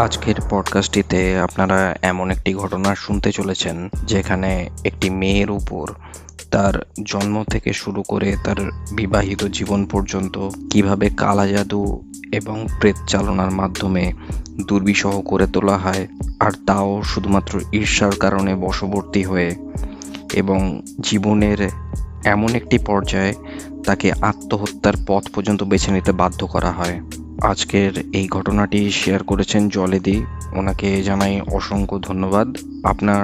আজকের পডকাস্টটিতে আপনারা এমন একটি ঘটনা শুনতে চলেছেন যেখানে একটি মেয়ের উপর তার জন্ম থেকে শুরু করে তার বিবাহিত জীবন পর্যন্ত কিভাবে কালা জাদু এবং প্রেত চালনার মাধ্যমে দুর্বিষহ করে তোলা হয়, আর তাও শুধুমাত্র ঈর্ষার কারণে বশবর্তী হয়ে, এবং জীবনের এমন একটি পর্যায়ে তাকে আত্মহত্যার পথ পর্যন্ত বেছে নিতে বাধ্য করা হয়। আজকের এই ঘটনাটি শেয়ার করেছেন জলেদি। ওনাকে জানাই অসংখ্য ধন্যবাদ। আপনার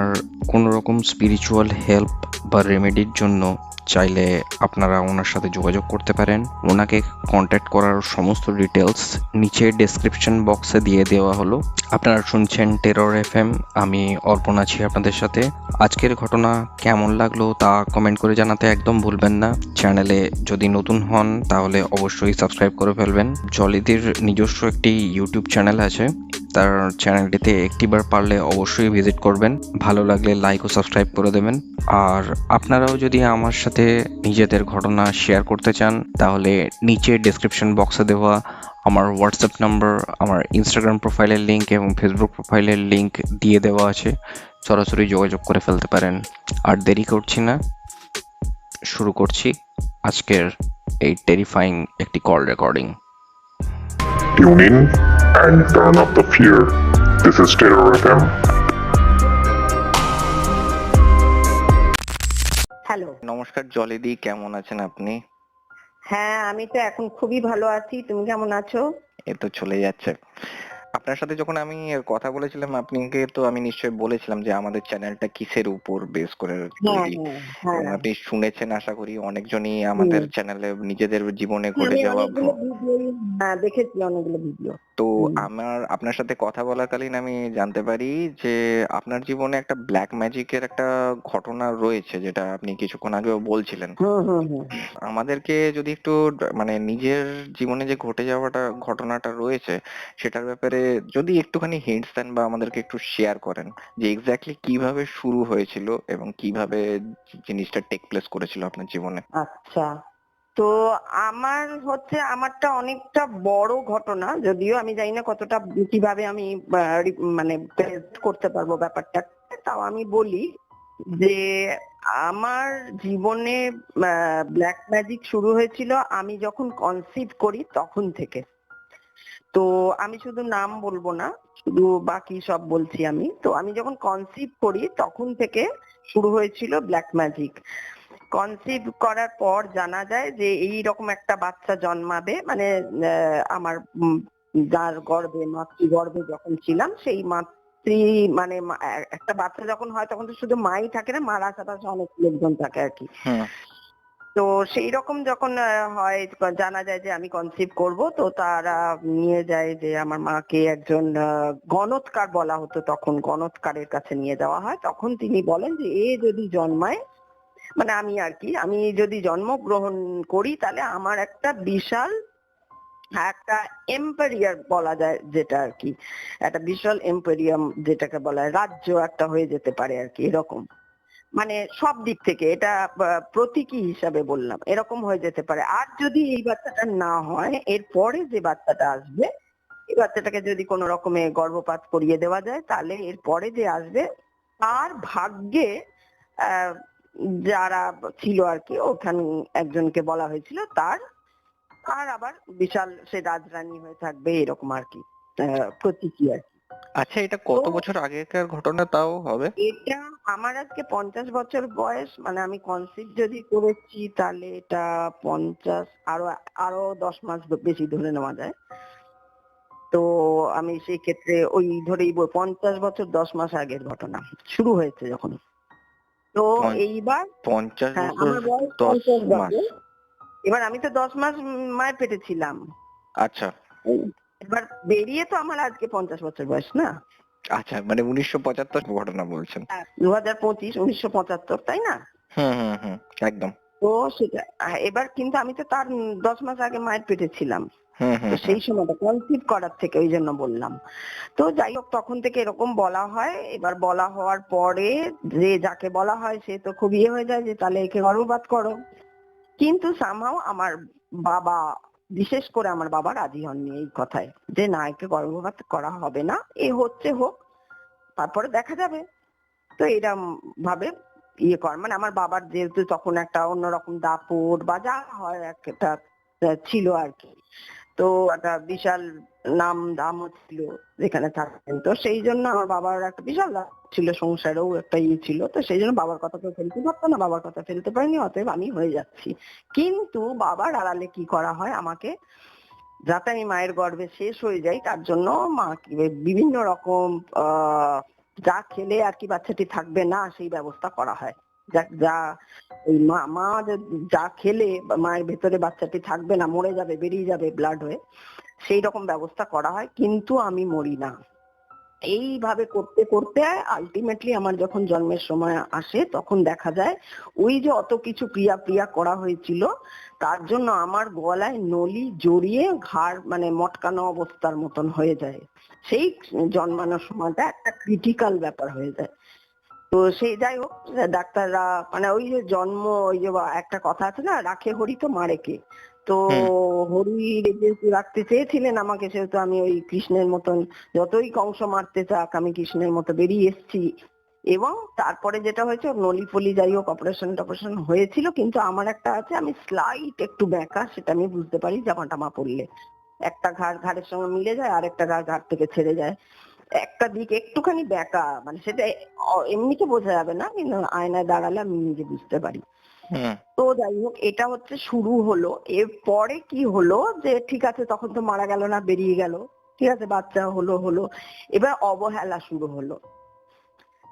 কোনো রকম স্পিরিচুয়াল হেল্প বা রেমেডির জন্য চাইলে আপনারা ওনার সাথে যোগাযোগ করতে পারেন। ওনাকে কন্ট্যাক্ট করার সমস্ত ডিটেলস নিচে ডেসক্রিপশন বক্সে দিয়ে দেওয়া হলো। আপনারা শুনছেন টেরর এফএম। আমি অর্পণ আছি আপনাদের সাথে। আজকের ঘটনা কেমন লাগলো তা কমেন্ট করে জানাতে একদম ভুলবেন না। চ্যানেলে যদি নতুন হন তাহলে অবশ্যই সাবস্ক্রাইব করে ফেলবেন। জলিদির নিজস্ব একটি ইউটিউব চ্যানেল আছে, তার চ্যানেলটিতে একটিবার পারলে অবশ্যই ভিজিট করবেন। ভালো লাগলে লাইক ও সাবস্ক্রাইব করে দেবেন। আর আপনারাও যদি আমার সাথে নিজেদের ঘটনা শেয়ার করতে চান তাহলে নিচে ডেসক্রিপশন বক্সে দেওয়া আমার হোয়াটসঅ্যাপ নাম্বার, আমার ইনস্টাগ্রাম প্রোফাইলের লিঙ্ক এবং ফেসবুক প্রোফাইলের লিঙ্ক দিয়ে দেওয়া আছে, সরাসরি যোগাযোগ করে ফেলতে পারেন। আর দেরি করছি না, শুরু করছি আজকের এই টেরিফাইং একটি call recording. Tune in and turn up the fear. This is Terror FM. Hello. নমস্কার জলিদি, কেমন আছেন আপনি? হ্যাঁ, আমি তো এখন খুবই ভালো আছি। তুমি কেমন আছো? এ তো চলে যাচ্ছে। আপনার সাথে যখন আমি কথা বলেছিলাম, আপনাকে তো আমি নিশ্চয়ই বলেছিলাম যে আমাদের চ্যানেলটা কিসের উপর বেস করে হ্যাঁ, তৈরি, হ্যাঁ, এবং হ্যাঁ। আপনি শুনেছেন আশা করি। অনেকজনই আমাদের চ্যানেলে নিজেদের জীবনে ঘটে আমি যাওয়া অনেকগুলো ভিডিও দেখেছি, অনেকগুলো ভিডিও। তো আপনার সাথে কথা বলাকালীন আমি জানতে পারি যে আপনার জীবনে একটা ব্ল্যাক ম্যাজিকের একটা ঘটনা রয়েছে, যেটা আপনি কিছুক্ষণ আগেও বলছিলেন। হুম, হুম, হুম। আমাদেরকে যদি একটু মানে নিজের জীবনে যে ঘটে যাওয়াটা ঘটনাটা রয়েছে সেটার ব্যাপারে যদি একটুখানি হিন্টস দেন বা আমাদেরকে একটু শেয়ার করেন যে এক্স্যাক্টলি কিভাবে শুরু হয়েছিল এবং কিভাবে জিনিসটা টেক প্লেস করেছিল আপনার জীবনে। আচ্ছা, তো আমারটা অনেকটা বড় ঘটনা, যদিও আমি জানি না কতটা কিভাবে আমি মানে প্রেজেন্ট করতে পারবো ব্যাপারটা। তাও আমি বলি যে আমার জীবনে ব্ল্যাক ম্যাজিক শুরু হয়েছিল আমি যখন কনসিভ করি তখন থেকে। তো আমি শুধু নাম বলবো না, শুধু বাকি সব বলছি আমি। তো আমি যখন কনসিভ করি তখন থেকে শুরু হয়েছিল ব্ল্যাক ম্যাজিক। কনসিভ করার পর জানা যায় যে এই রকম একটা বাচ্চা জন্মাবে, মানে আমার যার গর্ভে, মাতৃগর্ভে যখন ছিলাম, সেই মানে একটা বাচ্চা যখন হয় তখন তো শুধু মাই থাকে না, মার আশেপাশে অনেক লোকজন থাকে আর কি। তো সেই রকম যখন হয়, জানা যায় যে আমি কনসিভ করব, তো তারা নিয়ে যায় যে আমার মাকে একজন গণৎকার বলা হতো তখন, গণৎকারের কাছে নিয়ে যাওয়া হয়। তখন তিনি বলেন যে এ যদি জন্মায়, মানে আমি যদি জন্মগ্রহণ করি তাহলে আমার একটা বিশাল একটা এম্পায়ার বলা যায়, যেটা আর কি একটা বিশাল এম্পেরিয়াম যেটাকে বলা হয়, রাজ্য একটা হয়ে যেতে পারে আর কি। এরকম মানে সব দিক থেকে এটা প্রতীকী হিসাবে বললাম, এরকম হয়ে যেতে পারে। আর যদি এই বাচ্চাটা না হয়, এরপরে যে বাচ্চাটা আসবে, এই বাচ্চাটাকে যদি কোনো রকমে গর্ভপাত করিয়ে দেওয়া যায়, তাহলে এরপরে যে আসবে তার ভাগ্যে আহ যারা ছিল আর কি, ওখানে একজনকে বলা হয়েছিল তার আর আবার বিশাল সে রাজরানী হয়ে থাকবে, এরকম আর কি প্রতীকী আর কি। আচ্ছা, এটা কত বছর আগেকার ঘটনা তাও হবে? এটা আমার আজকে 50 বছর বয়স, মানে আমি কনসিভ যদি করেছি তাহলে এটা 50, আরো আরো 10 মাস বেশি ধরে নেওয়া যায়। তো আমি সেই ক্ষেত্রে ওই ধরেই 50 বছর 10 মাস আগের ঘটনা শুরু হয়েছে যখন। তো এইবার 50 হ্যাঁ, বছর আমার বয়স 10 50 মাস বছর। এবার আমি তো 10 মাস মায়ের পেটে ছিলাম। আচ্ছা এবার বেরিয়ে তো আমার আজকে 50 বছর বয়স না। আচ্ছা, মানে 1975 ঘটনা বলছেন? 2025, 1975, তাই না? হুম হুম হুম, একদম। তো সেটা এবার কিন্তু আমি তো তার 10 মাস আগে মায়ের পেটে ছিলাম। হুম তো হুম সেই সময়টা কনসিভ করার থেকে, ওই জন্য বললাম। তো যাই হোক, তখন থেকে এরকম বলা হয়। এবার বলা হওয়ার পরে যে যাকে বলা হয় সে তো খুব ইয়ে হয়ে যায় যে তাহলে একে গর্ভপাত করো। কিন্তু সামহাও আমার বাবা বিশেষ করে আমার বাবা রাজি হননি এই কথায়, যে না, একে গর্ভপাত করা হবে না, এ হচ্ছে হোক, তারপরে দেখা যাবে। তো এরম ভাবে ইয়ে কর, মানে আমার বাবার যেহেতু তখন একটা অন্যরকম দাপট বা যা হয় একটা ছিল আর কি, তো একটা বিশাল নাম দামও ছিল যেখানে থাকতেন, তো সেই জন্য আমার বাবার একটা বিশাল দাম ছিল, সংসারেও একটা ইয়ে ছিল, তো সেই জন্য বাবার কথা কেউ ফেলতে পারতো না, বাবার কথা ফেলতে পারিনি, অতএব আমি হয়ে যাচ্ছি। কিন্তু বাবার আড়ালে কি করা হয়, আমাকে যাতে আমি মায়ের গর্ভে শেষ হয়ে যাই তার জন্য মাকে বিভিন্ন রকম যা খেলে আর কি বাচ্চাটি থাকবে না সেই ব্যবস্থা করা হয়। যা যা ওই মা যা খেলে মায়ের ভেতরে বাচ্চাটি থাকবে না, মরে যাবে, বেরিয়ে যাবে ব্লাড হয়ে, সেই রকম ব্যবস্থা করা হয়, কিন্তু আমি মরি না। এইভাবে করতে করতে আলটিমেটলি আমার যখন জন্মের সময় আসে তখন দেখা যায় ওই যে অত কিছু ক্রিয়া করা হয়েছিল তার জন্য আমার গলায় নলি জড়িয়ে ঘাড় মানে মটকানো অবস্থার মতন হয়ে যায়। সেই জন্মানোর সময়টা একটা ক্রিটিক্যাল ব্যাপার হয়ে যায়। তো সেই যাই হোক, ডাক্তাররা মানে ওই যে জন্ম, ওই যে একটা কথা আছে না, রাখে হরি তো মারে কে, তো হরি যেহেতু রাখতে চেয়েছিলেন আমাকে, সেহেতু আমি ওই কৃষ্ণের মতন, যতই কংস মারতে চাক আমি কৃষ্ণের মতো বেরিয়ে এসেছি। এবং তারপরে যেটা হয়েছে, নলি ফলি যাই হোক, অপারেশন হয়েছিল, কিন্তু আমার একটা আছে, আমি স্লাইট একটু ব্যাকা, সেটা আমি বুঝতে পারি জামা টামা পরলে, একটা ঘাড়ের সঙ্গে মিলে যায়, আর একটা ঘাড় থেকে ছেড়ে যায়, একটা দিক একটুখানি বেঁকা, মানে সেটা এমনিতে বোঝা যাবে না, কিন্তু আয়নায় দাঁড়ালে আমি নিজে বুঝতে পারি। তো যাই হোক, এটা হচ্ছে শুরু হলো। এরপরে কি হলো যে ঠিক আছে, তখন তো মারা গেল না, বেরিয়ে গেল, ঠিক আছে, বাচ্চা হলো, এবার অবহেলা শুরু হলো,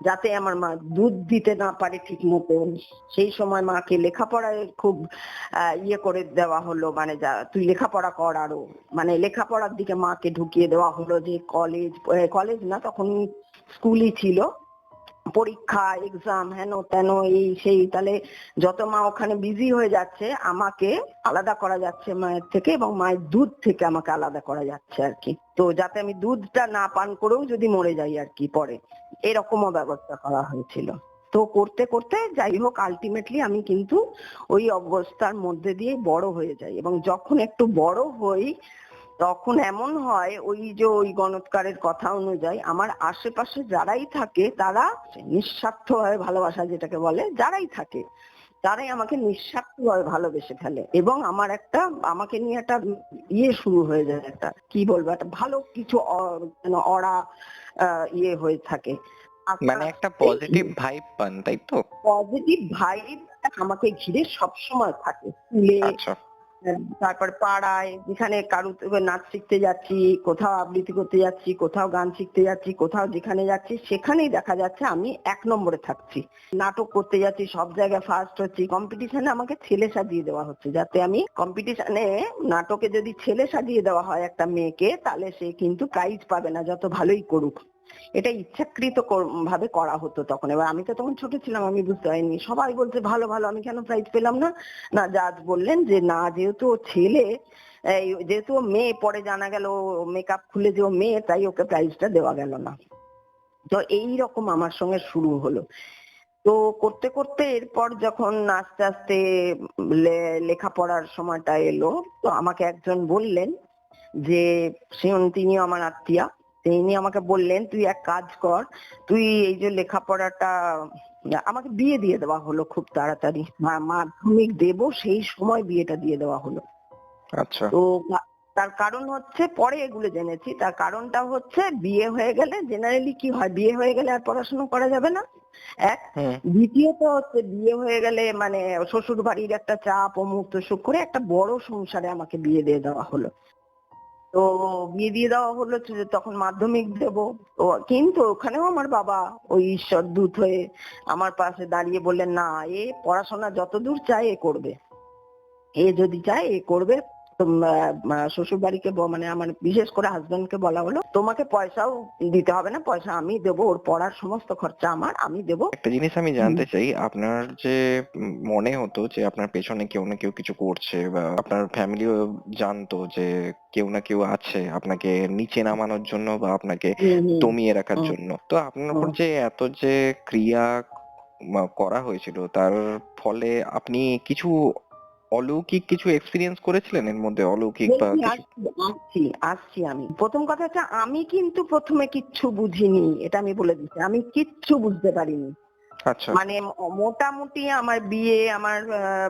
যাতে আমার মা দুধ দিতে না পারে ঠিক মতন। সেই সময় মাকে লেখাপড়ায় খুব ইয়ে করে দেওয়া হলো, মানে যা তুই লেখাপড়া কর, আরো মানে লেখাপড়ার দিকে মাকে ঢুকিয়ে দেওয়া হলো, যে কলেজ না, তখন স্কুলই ছিল, পরীক্ষা এক্সাম হেন তেন এই সেই, তাহলে যত মা ওখানে বিজি হয়ে যাচ্ছে আমাকে আলাদা করা যাচ্ছে মায়ের থেকে, এবং মায়ের দুধ থেকে আমাকে আলাদা করা যাচ্ছে আর কি, তো যাতে আমি দুধটা না পান করেও যদি মরে যাই আর কি পরে, এরকমও ব্যবস্থা করা হয়েছিল। তো করতে করতে যাই হোক, আলটিমেটলি আমি কিন্তু ওই অবস্থার মধ্যে দিয়ে বড় হয়ে যাই, এবং যখন একটু বড় হই তখন এমন হয়, ওই যে ওই গণৎকারের কথা অনুযায়ী আমার আশেপাশে যারাই থাকে তারা নিঃস্বার্থভাবে ভালোবাসা যেটাকে বলে, যারাই থাকে তারাই আমাকে নিঃস্বার্থভাবে ভালোবেসে ফেলে, এবং আমার একটা আমাকে নিয়ে একটা ইয়ে শুরু হয়ে যায়, একটা কি বলবো, একটা ভালো কিছু অরা ইয়ে হয়ে থাকে, মানে একটা পজিটিভ ভাইব পান, তাই তো? পজিটিভ ভাইব আমাকে ঘিরে সব সময় থাকে, স্কুলে, আচ্ছা। তারপর পাড়ায়, যেখানে কারু নাচ শিখতে যাচ্ছি, কোথাও আবৃত্তি করতে যাচ্ছি, কোথাও গান শিখতে যাচ্ছি, কোথাও যেখানে যাচ্ছি সেখানেই দেখা যাচ্ছে আমি 1 নম্বরে থাকছি, নাটক করতে যাচ্ছি, সব জায়গায় ফার্স্ট হচ্ছি, কম্পিটিশনে আমাকে ছেলে সাজিয়ে দেওয়া হচ্ছে, যাতে আমি কম্পিটিশনে, নাটকে যদি ছেলে সাজিয়ে দেওয়া হয় একটা মেয়েকে, তাহলে সে কিন্তু প্রাইজ পাবে না, যত ভালোই করুক। এটা ইচ্ছাকৃত ভাবে করা হতো তখন। এবার আমি তো তখন ছোট ছিলাম, আমি বুঝতে পারিনি, সবাই বলছে ভালো ভালো, আমি কেন প্রাইজ পেলাম না? না, জাজ বললেন যে না, যেহেতু ও ছেলে, যেহেতু ও মেয়ে, পরে জানা গেল মেকআপ খুলে যে ও মেয়ে, তাই ওকে প্রাইজটা দেওয়া গেল না। তো এই রকম আমার সঙ্গে শুরু হলো। তো করতে করতে এরপর যখন আস্তে আস্তে লেখাপড়ার সময়টা এলো, তো আমাকে একজন বললেন, যে তিনি আমার আত্মীয়া, তিনি আমাকে বললেন, তুই এক কাজ কর, তুই এই যে লেখাপড়াটা, আমাকে বিয়ে দিয়ে দেওয়া হলো খুব তাড়াতাড়ি, মাধ্যমিক দেব সেই সময় বিয়েটা দিয়ে দেওয়া হলো। আচ্ছা। তো তার কারণ হচ্ছে, পরে এগুলো জেনেছি, তার কারণটা হচ্ছে বিয়ে হয়ে গেলে জেনারেলি কি হয়, বিয়ে হয়ে গেলে আর পড়াশোনা করা যাবে না, এক, দ্বিতীয়ত হচ্ছে বিয়ে হয়ে গেলে মানে শ্বশুর বাড়ির একটা চাপ, অমুক তসুক করে একটা বড় সংসারে আমাকে বিয়ে দিয়ে দেওয়া হলো। তো বিয়ে দিয়ে দেওয়া হলো, তখন মাধ্যমিক দেব, তো কিন্তু ওখানেও আমার বাবা ওই ঈশ্বর দূত হয়ে আমার পাশে দাঁড়িয়ে বললেন, না, এ পড়াশোনা যতদূর চায় এ করবে, এ যদি চায় এ করবে। শ্বশুর বাড়িকে মানে আমার বিশেষ করে হাজবেন্ডকে বলা হলো, তোমাকে পয়সাও দিতে হবে না, পয়সা আমি দেবো, ওর পড়ার সমস্ত খরচা আমার, আমি দেবো। একটা জিনিস আমি জানতে চাই, আপনার যে মনে হতো যে আপনার পেছনে কেউ না কেউ কিছু করছে, বা আপনার ফ্যামিলিও জানতো যে কেউ না কেউ আছে আপনাকে নিচে নামানোর জন্য বা আপনাকে দমিয়ে রাখার জন্য, তো আপনার উপর যে এত যে ক্রিয়া করা হয়েছিল তার ফলে আপনি কিছু অলৌকিক কিছু এক্সপিরিয়েন্স করেছিলেন এর মধ্যে, অলৌকিক বা বলছি, কিছু? আসছি আমি। প্রথম কথা হচ্ছে আমি কিন্তু প্রথমে কিচ্ছু বুঝিনি, এটা আমি বলে দিচ্ছি, আমি কিচ্ছু বুঝতে পারিনি। আচ্ছা। মানে মোটামুটি আমার বিয়ে, আমার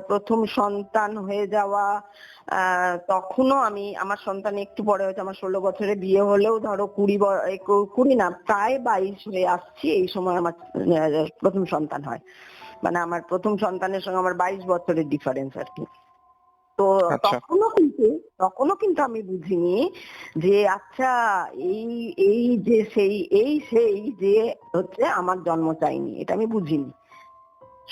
প্রথম সন্তান হয়ে যাওয়া, তখনও আমার সন্তান একটু বড় হয়েছে, আমার 16 বছরে বিয়ে হলেও ধরো 20 না, প্রায় 22 হয়ে আসছি, এই সময় আমার প্রথম সন্তান হয়। মানে আমার প্রথম সন্তানের সঙ্গে আমার 22 বছরের ডিফারেন্স আর কি। তো আচ্ছা। তখনও কিন্তু আমি বুঝিনি যে আচ্ছা, এই এই সেই যে হচ্ছে আমার জন্ম চাইনি, এটা আমি বুঝিনি।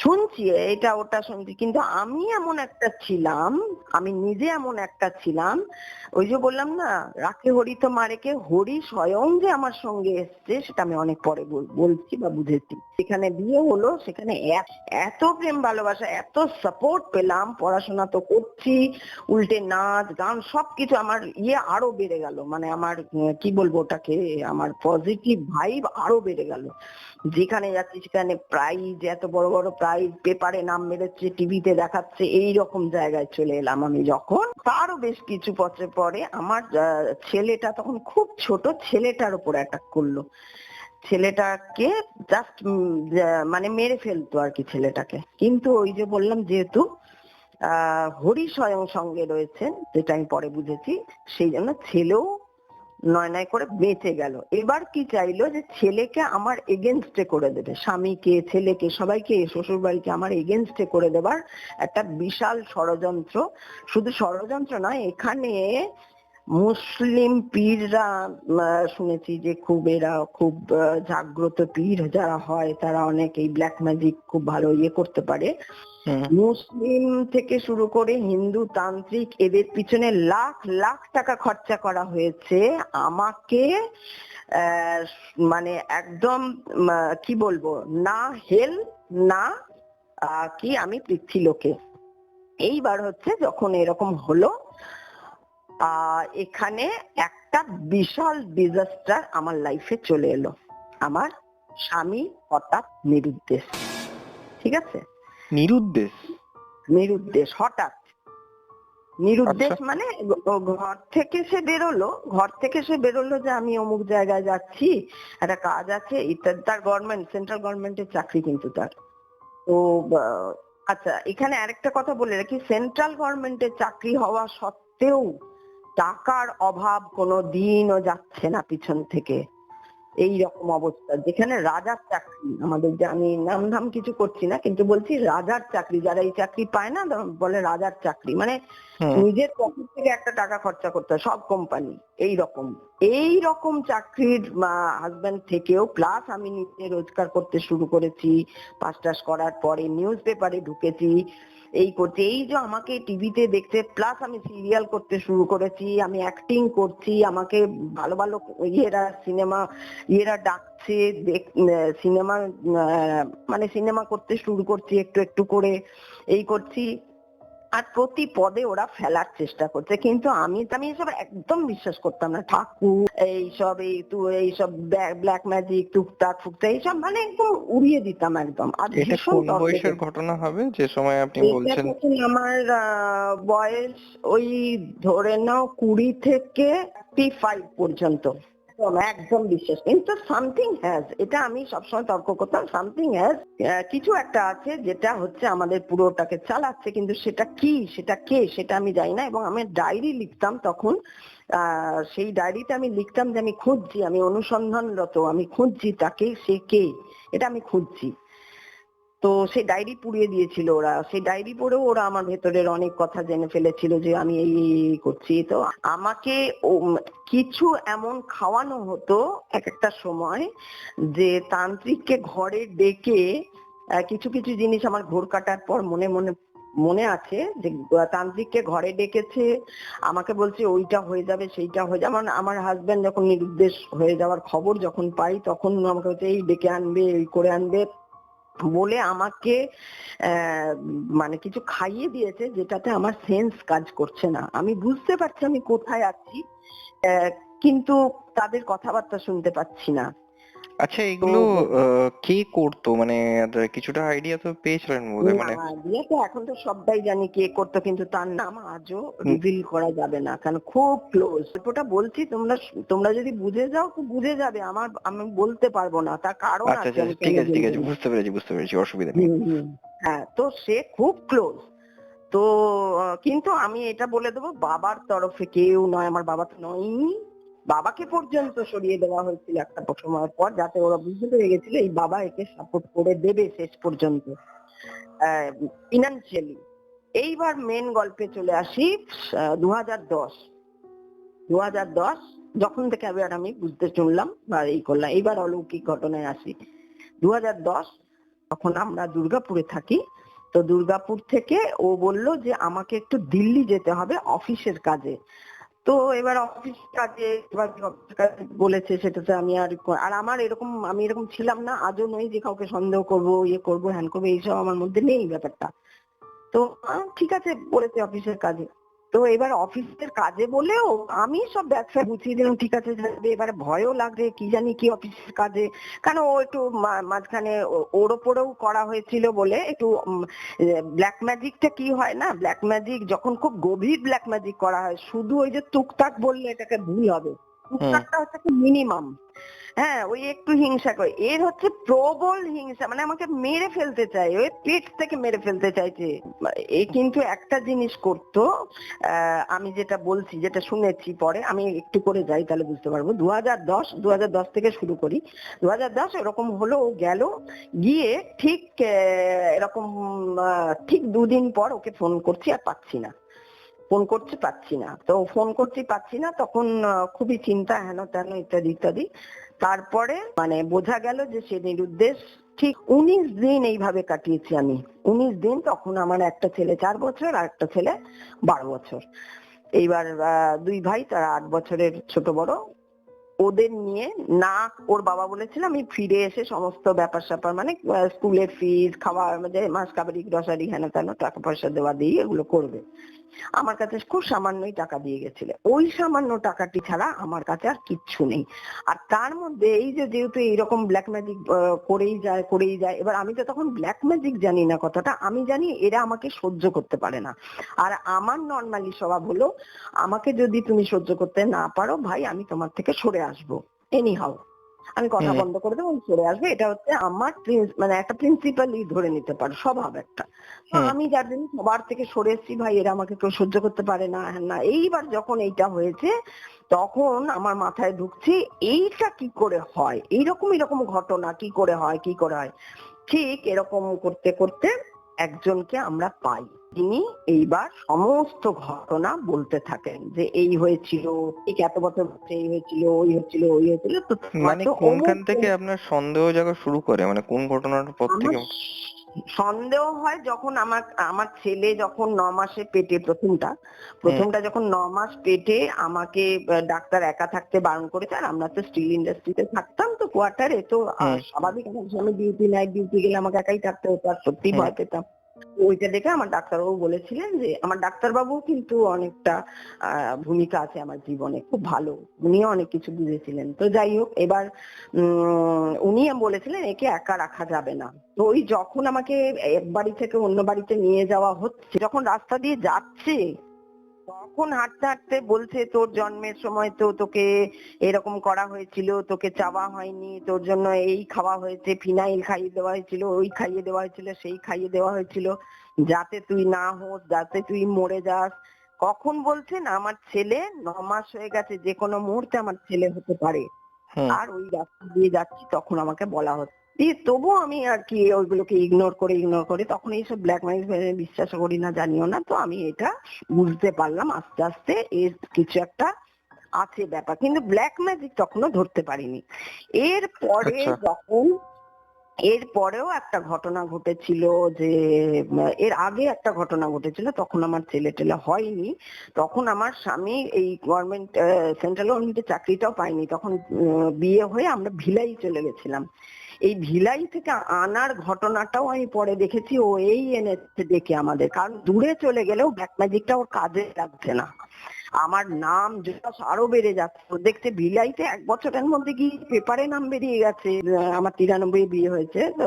শুনছি এটা ওটা শুনছি, কিন্তু আমি এমন একটা ছিলাম, আমি নিজে এমন একটা ছিলাম, ওই যে বললাম না, রাখে হরি তো মারেকে, হরি স্বয়ং যে আমার সঙ্গে এসছে সেটা আমি অনেক পরে বলছি বা বুঝেছি। সেখানে বিয়ে হলো, সেখানে এত প্রেম ভালোবাসা, এত সাপোর্ট পেলাম, পড়াশোনা তো করছি, উল্টে নাচ গান সবকিছু, আমার আরো বেড়ে গেল, মানে আমার কি বলবো ওটাকে, আমার পজিটিভ ভাইব আরো বেড়ে গেল। যেখানে যাচ্ছি সেখানে প্রাইজ, এত বড় বড় প্রাইজ, পেপারে নাম বেরোচ্ছে, টিভিতে দেখাচ্ছে, এই রকম জায়গায় চলে এলাম আমি যখন। তারও বেশ কিছু বছর পরে আমার ছেলেটা তখন খুব ছোট, ছেলেটার উপর অ্যাটাক করলো। ছেলেটাকে জাস্ট মানে মেরে ফেলতো আর কি ছেলেটাকে। কিন্তু ওই যে বললাম, যেহেতু হরি স্বয়ং সঙ্গে রয়েছেন, যেটা আমি পরে বুঝেছি, সেই জন্য ছেলেও নয় নয় করে বেঁচে গেল। এবার কি চাইলো যে ছেলেকে আমার এগেনস্টে করে দেবে, স্বামীকে, ছেলেকে, সবাইকে, শ্বশুর বাড়িকে আমার এগেনস্টে করে দেবার একটা বিশাল ষড়যন্ত্র। শুধু ষড়যন্ত্র নয়, এখানে মুসলিম পীররা, শুনেছি যে এরা খুব জাগ্রত পীর যারা হয়, তারা অনেক এই ব্ল্যাক ম্যাজিক খুব ভালো করতে পারে। মুসলিম থেকে শুরু করে হিন্দু তান্ত্রিক, এদের পিছনে লাখ লাখ টাকা খরচা করা হয়েছে আমাকে মানে একদম কি বলবো, না হেল, না কি আমি পৃথ্বীলোকে। এইবার হচ্ছে যখন এরকম হলো, এখানে একটা বিশাল ডিজাস্টার আমার লাইফে চলে এলো। আমার স্বামী হঠাৎ নিরুদ্দেশ। ঠিক আছে, নিরুদ্দেশ হঠাৎ। নিরুদ্দেশ আচ্ছা। মানে ঘর থেকে সে বেরোলো যে আমি অমুক জায়গায় যাচ্ছি, একটা কাজ আছে ইত্যাদি। তার সেন্ট্রাল গভর্নমেন্টের চাকরি কিন্তু তার। তো আচ্ছা, এখানে আরেকটা কথা বলে রাখি, সেন্ট্রাল গভর্নমেন্টের চাকরি হওয়া সত্ত্বেও টাকার অভাব কোনো দিনও যাচ্ছে না পিছন থেকে। এই রকম অবস্থা, যেখানে রাজার চাকরি আমাদের, যে আমি নাম ধাম কিছু করছি না, কিন্তু বলছি রাজার চাকরি, যারা এই চাকরি পায় না বলে রাজার চাকরি, মানে নিজের পকেট থেকে একটা টাকা খরচা করতে হয় সব কোম্পানি। এই রকম চাকরির হাজবেন্ড থেকেও, প্লাস আমি নিজে রোজগার করতে শুরু করেছি, পাস টাস করার পরে নিউজ পেপারে ঢুকেছি, এই করছি, এই যে আমাকে টিভিতে দেখতে, প্লাস আমি সিরিয়াল করতে শুরু করেছি, আমি অ্যাক্টিং করছি, আমাকে ভালো ভালো সিনেমা ডাকছে, সিনেমা মানে সিনেমা করতে শুরু করছি একটু একটু করে, এই করছি। আর প্রতি পদে ওরা ফেলার চেষ্টা করছে, কিন্তু আমি এসব একদম বিশ্বাস করতাম না। ঠাকুর এইসব ব্ল্যাক ম্যাজিক, টুকটাক ফুকটাক, এইসব মানে একদম উড়িয়ে দিতাম একদম। আর এটা ভীষণ কোন তর্ক বয়সের করতাম। ঘটনা হবে যে সময় আপনি এটা বলছেন? তখন আমার বয়স ওই ধরে নাও 20 থেকে 35 পর্যন্ত। একদম বিশ্বাস, কিন্তু সামথিং হ্যাজ, এটা আমি সবসময় তর্ক করতাম, সামথিং হ্যাজ, কিছু একটা আছে যেটা হচ্ছে আমাদের পুরোটাকে চালাচ্ছে, কিন্তু সেটা কি, সেটা কে, সেটা আমি জানি না। এবং আমি ডায়েরি লিখতাম তখন, সেই ডায়েরিতে আমি লিখতাম যে আমি খুঁজছি, আমি অনুসন্ধানরত, আমি খুঁজছি তাকে, সে কে, এটা আমি খুঁজছি। তো সেই ডায়েরি পুড়িয়ে দিয়েছিল ওরা, সেই ডায়েরি পড়েও ওরা আমার ভেতরের অনেক কথা জেনে ফেলেছিল যে আমি এই করছি। তো আমাকে কিছু এমন খাওয়ানো হতো এক একটা সময়, যে তান্ত্রিককে ঘরে ডেকে, কিছু কিছু জিনিস আমার ঘোর কাটার পর মনে আছে, যে তান্ত্রিককে ঘরে ডেকেছে, আমাকে বলছে ওইটা হয়ে যাবে, সেইটা হয়ে যাবে। আমার হাজবেন্ড যখন নিরুদ্দেশ হয়ে যাওয়ার খবর যখন পাই, তখন আমাকে বলছে এই ডেকে আনবে, এই করে আনবে বলে আমাকে মানে কিছু খাইয়ে দিয়েছে, যেটাতে আমার সেন্স কাজ করছে না। আমি বুঝতে পারছি আমি কোথায় আছি, কিন্তু তাদের কথাবার্তা শুনতে পাচ্ছি না। আচ্ছা, তো এগুলো কে করতো, মানে কিছুটা আইডিয়া তো পেয়েছিলেন বোধহয়, না, মানে দিয়ে তো এখন তো সবাই জানি কে করতো, কিন্তু তার নাম আজও হুম, রিভিল করা যাবে না, কারণ খুব ক্লোজ। গল্পটা বলছি, তোমরা তোমরা যদি বুঝে যাও তো বুঝে যাবে, আমি বলতে পারবো না, তার কারণ আচ্ছা আছে, আচ্ছা আমি আচ্ছা, কেন ঠিক আছে ঠিক বলবো আছে, না। বুঝতে পেরেছি, অসুবিধা নেই। হুম হুম। হ্যাঁ, তো সে খুব ক্লোজ। তো কিন্তু আমি এটা বলে দেবো, বাবার তরফে কেউ নয়, আমার বাবা তো নয়ই। বাবাকে পর্যন্ত সরিয়ে দেওয়া হয়েছিল একটা সময়ের পর, যাতে ওরা বুঝতে পেরে গেছিল এই বাবা একে সাপোর্ট করে দেবে শেষ পর্যন্ত ফিনান্সিয়ালি। এইবার মেন গল্পে চলে আসি। 2010 2010 যখন থেকে এবার আমি বুঝতে শুনলাম বা এই করলাম, এইবার অলৌকিক ঘটনায় আসি। 2010 তখন আমরা দুর্গাপুরে থাকি। তো দুর্গাপুর থেকে ও বলল যে আমাকে একটু দিল্লি যেতে হবে অফিসের কাজে। তো এবার অফিস কাজে, এবার যে অফিস কাজে বলেছে সেটাতে আমি আর আমার এরকম, আমি এরকম ছিলাম না, আজও নই যে কাউকে সন্দেহ করব, ইয়ে করবো, হ্যান করবো, এইসব আমার মধ্যে নেই ব্যাপারটা। তো ঠিক আছে বলেছে অফিসের কাজে। তো এবার অফিসের কাজে বলেও আমি সব ব্যবসা গুছিয়ে দিলাম, ঠিক আছে যাবে। এবারে ভয়ও লাগছে, কি জানি কি অফিসের কাজে, কারণ ও একটু মাঝখানে ওর ওপরেও করা হয়েছিল বলে একটু ব্ল্যাক ম্যাজিকটা কি হয় না, ব্ল্যাক ম্যাজিক যখন খুব গভীর ব্ল্যাক ম্যাজিক করা হয়, শুধু ওই যে টুকটাক বললে এটাকে ভুল হবে, হুম টুকটাকটা হচ্ছে মিনিমাম। হ্যাঁ, ওই একটু হিংসা করে, এর হচ্ছে প্রবল হিংসা, মানে আমাকে মেরে ফেলতে চাই, ওই পেট থেকে মেরে ফেলতে চাইছে। এ কিন্তু একটা জিনিস করতো, আমি যেটা বলছি, যেটা শুনেছি পরে, আমি একটু করে যাই তাহলে বুঝতে পারবো। 2010 থেকে শুরু করি। 2010 এরকম হলো, ও গেল, গিয়ে ঠিক এরকম ঠিক 2 দিন পর ওকে ফোন করছি আর পাচ্ছি না, ফোন করছি পাচ্ছি না, তো ফোন করছি পাচ্ছি না, তখন খুবই চিন্তা, হেন তেন ইত্যাদি ইত্যাদি। তারপরে মানে বোঝা গেল যে সে নিরুদ্দেশ। ঠিক 19 দিন এইভাবে কাটিয়েছি আমি, 19 দিন। তখন আমার একটা ছেলে 4 বছর আর একটা ছেলে 12 বছর। এইবার 2 ভাই, তারা 8 বছরের ছোট বড়। ওদের নিয়ে না, ওর বাবা বলেছিল আমি ফিরে এসে সমস্ত ব্যাপার স্যাপার, মানে স্কুলের ফিজ, খাওয়া, মানে মাস কাবাডি গ্রসারি হেন তেন টাকা পয়সা দেওয়া দিয়ে এগুলো করবে। আমার কাছে খুব সামান্যই টাকা দিয়ে গেছিল, ওই সামান্য টাকাটি ছাড়া আমার কাছে আর কিচ্ছু নেই। আর তার মধ্যে এই যে যেহেতু এইরকম ব্ল্যাক ম্যাজিক করেই যায়, এবার আমি তো তখন ব্ল্যাক ম্যাজিক জানি না কতটা, আমি জানি এরা আমাকে সহ্য করতে পারে না। আর আমার নর্মালি স্বভাব হলো, আমাকে যদি তুমি সহ্য করতে না পারো ভাই, আমি তোমার থেকে সরে আসবো এনি হাউ, আমি কথা হুম বন্ধ করে দেবো, আমি সরে আসবে, এটা হচ্ছে আমার মানে একটা প্রিন্সিপালই ধরে নিতে পারো, স্বভাব একটা। তো হুম। আমি যার জন্য সবার থেকে সরে এসেছি, ভাই এরা আমাকে কেউ সহ্য করতে পারে না, হ্যাঁ না। এইবার যখন এইটা হয়েছে, তখন আমার মাথায় ঢুকছে এইটা কি করে হয়, এইরকম এরকম ঘটনা কি করে হয়, কি করে হয়। ঠিক এরকম করতে করতে একজনকে আমরা পাই, তিনি এইবার সমস্ত ঘটনা বলতে থাকেন, যে এই হয়েছিল, ঠিক এত বছর হচ্ছে, এই হয়েছিল, ওই হয়েছিল, ওই হয়েছিল, তো তোমার মানে তো কোনখান অমুক থেকে আপনার সন্দেহ জাগা শুরু করে, মানে কোন ঘটনার পর আমার থেকে? সন্দেহ হয় যখন আমার আমার ছেলে যখন 9 মাসে পেটে, হুম প্রথমটা যখন 9 মাস পেটে, আমাকে ডাক্তার একা থাকতে বারণ করেছে, আর আমরা তো স্টিল ইন্ডাস্ট্রিতে থাকতাম, তো কোয়ার্টারে, তো হুম স্বাভাবিক আমার স্বামী নাইট ডিউটি গেলে আমাকে একাই থাকতে হতো, আর সত্যি হুম ভয় পেতাম। ওইটা দেখে আমার ডাক্তারবাবু বলেছিলেন, যে আমার ডাক্তারবাবু কিন্তু অনেকটা ভূমিকা আছে আমার জীবনে, খুব ভালো, উনিও অনেক কিছু বুঝেছিলেন। তো যাই হোক, এবার উনি বলেছিলেন একে একা রাখা যাবে না। তো ওই যখন আমাকে এক বাড়ি থেকে অন্য বাড়িতে নিয়ে যাওয়া হচ্ছে, যখন রাস্তা দিয়ে যাচ্ছে, তখন হাঁটতে হাঁটতে বলছে, তোর জন্মের সময় তো তোকে এরকম করা হয়েছিল, তোকে চাওয়া হয়নি, তোর জন্য এই খাওয়া হয়েছে, ফিনাইল খাইয়ে দেওয়া হয়েছিল, ওই খাইয়ে দেওয়া হয়েছিল, সেই খাইয়ে দেওয়া হয়েছিল, যাতে তুই না হোস, যাতে তুই মরে যাস। কখন বলছেন আমার ছেলে 9 মাস হয়ে গেছে, যে কোনো মুহূর্তে আমার ছেলে হতে পারে। হুম। আর ওই রাস্তা দিয়ে যাচ্ছি, তখন আমাকে বলা হচ্ছে, তবুও আমি আর কি ওইগুলোকে ইগনোর করে তখন এইসব ব্ল্যাক ম্যাজিক বিশ্বাস করি না, জানিও না। তো আমি এটা বুঝতে পারলাম আস্তে আস্তে এর কিছু একটা আছে ব্যাপার, কিন্তু ব্ল্যাক ম্যাজিক তখনও ধরতে পারিনি। এরপরে আচ্ছা। যখন এর পরেও একটা ঘটনা ঘটেছিল, যে এর আগে একটা ঘটনা ঘটেছিল, তখন আমার ছেলে টেলে হয়নি, তখন আমার স্বামী এই গভর্নমেন্ট, সেন্ট্রাল গভর্নমেন্টের চাকরিটাও পাইনি, তখন বিয়ে হয়ে আমরা ভিলাই চলে গেছিলাম। এই ভিলাই থেকে আনার ঘটনাটাও আমি পরে দেখেছি, ও এই এনেছে ডেকে আমাদের, কারণ দূরে চলে গেলেও ব্ল্যাক ম্যাজিকটা ওর কাজে লাগছে না। আমার নাম যশ আরো বেড়ে যাচ্ছে। ও দেখছে ভিলাইতে 1 বছরের মধ্যে কি পেপারে নাম বেরিয়ে গেছে। আমার 93 বিয়ে হয়েছে, তো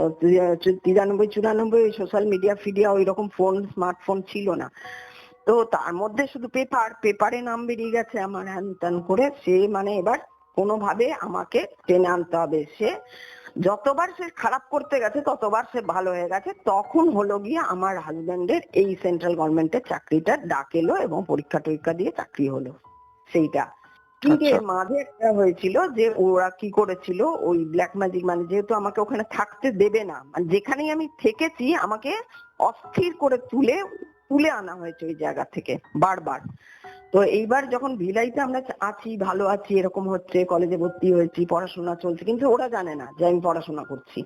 93 94 সোশ্যাল মিডিয়া ফিডিয়া ওই রকম ফোন স্মার্টফোন ছিল না। তো তার মধ্যে শুধু পেপারে নাম বেরিয়ে গেছে আমার, হ্যান ত্যান করে সে মানে এবার কোনোভাবে আমাকে টেনে আনতে হবে। সে যতবার সে খারাপ করতে গেছে ততবার সে ভালো হয়ে গেছে। তখন হলো গিয়ে আমার হাজবেন্ডের এই সেন্ট্রাল গভর্নমেন্টের চাকরিটা ডাক এলো এবং পরীক্ষা টরীক্ষা দিয়ে চাকরি হলো সেইটা। কিন্তু আচ্ছা। এর মাঝে একটা হয়েছিল যে ওরা কি করেছিল, ওই ব্ল্যাক ম্যাজিক, মানে যেহেতু আমাকে ওখানে থাকতে দেবে না, মানে যেখানেই আমি থেকেছি আমাকে অস্থির করে তুলে তুলে আনা হয়েছে ওই জায়গা থেকে বারবার। তো এইবার যখন ভিলাইতে আমরা আছি, ভালো আছি, এরকম হচ্ছে, কলেজে ভর্তি হয়েছি, পড়াশোনা চলছে, কিন্তু ওরা জানে না যে আমি পড়াশোনা করছি।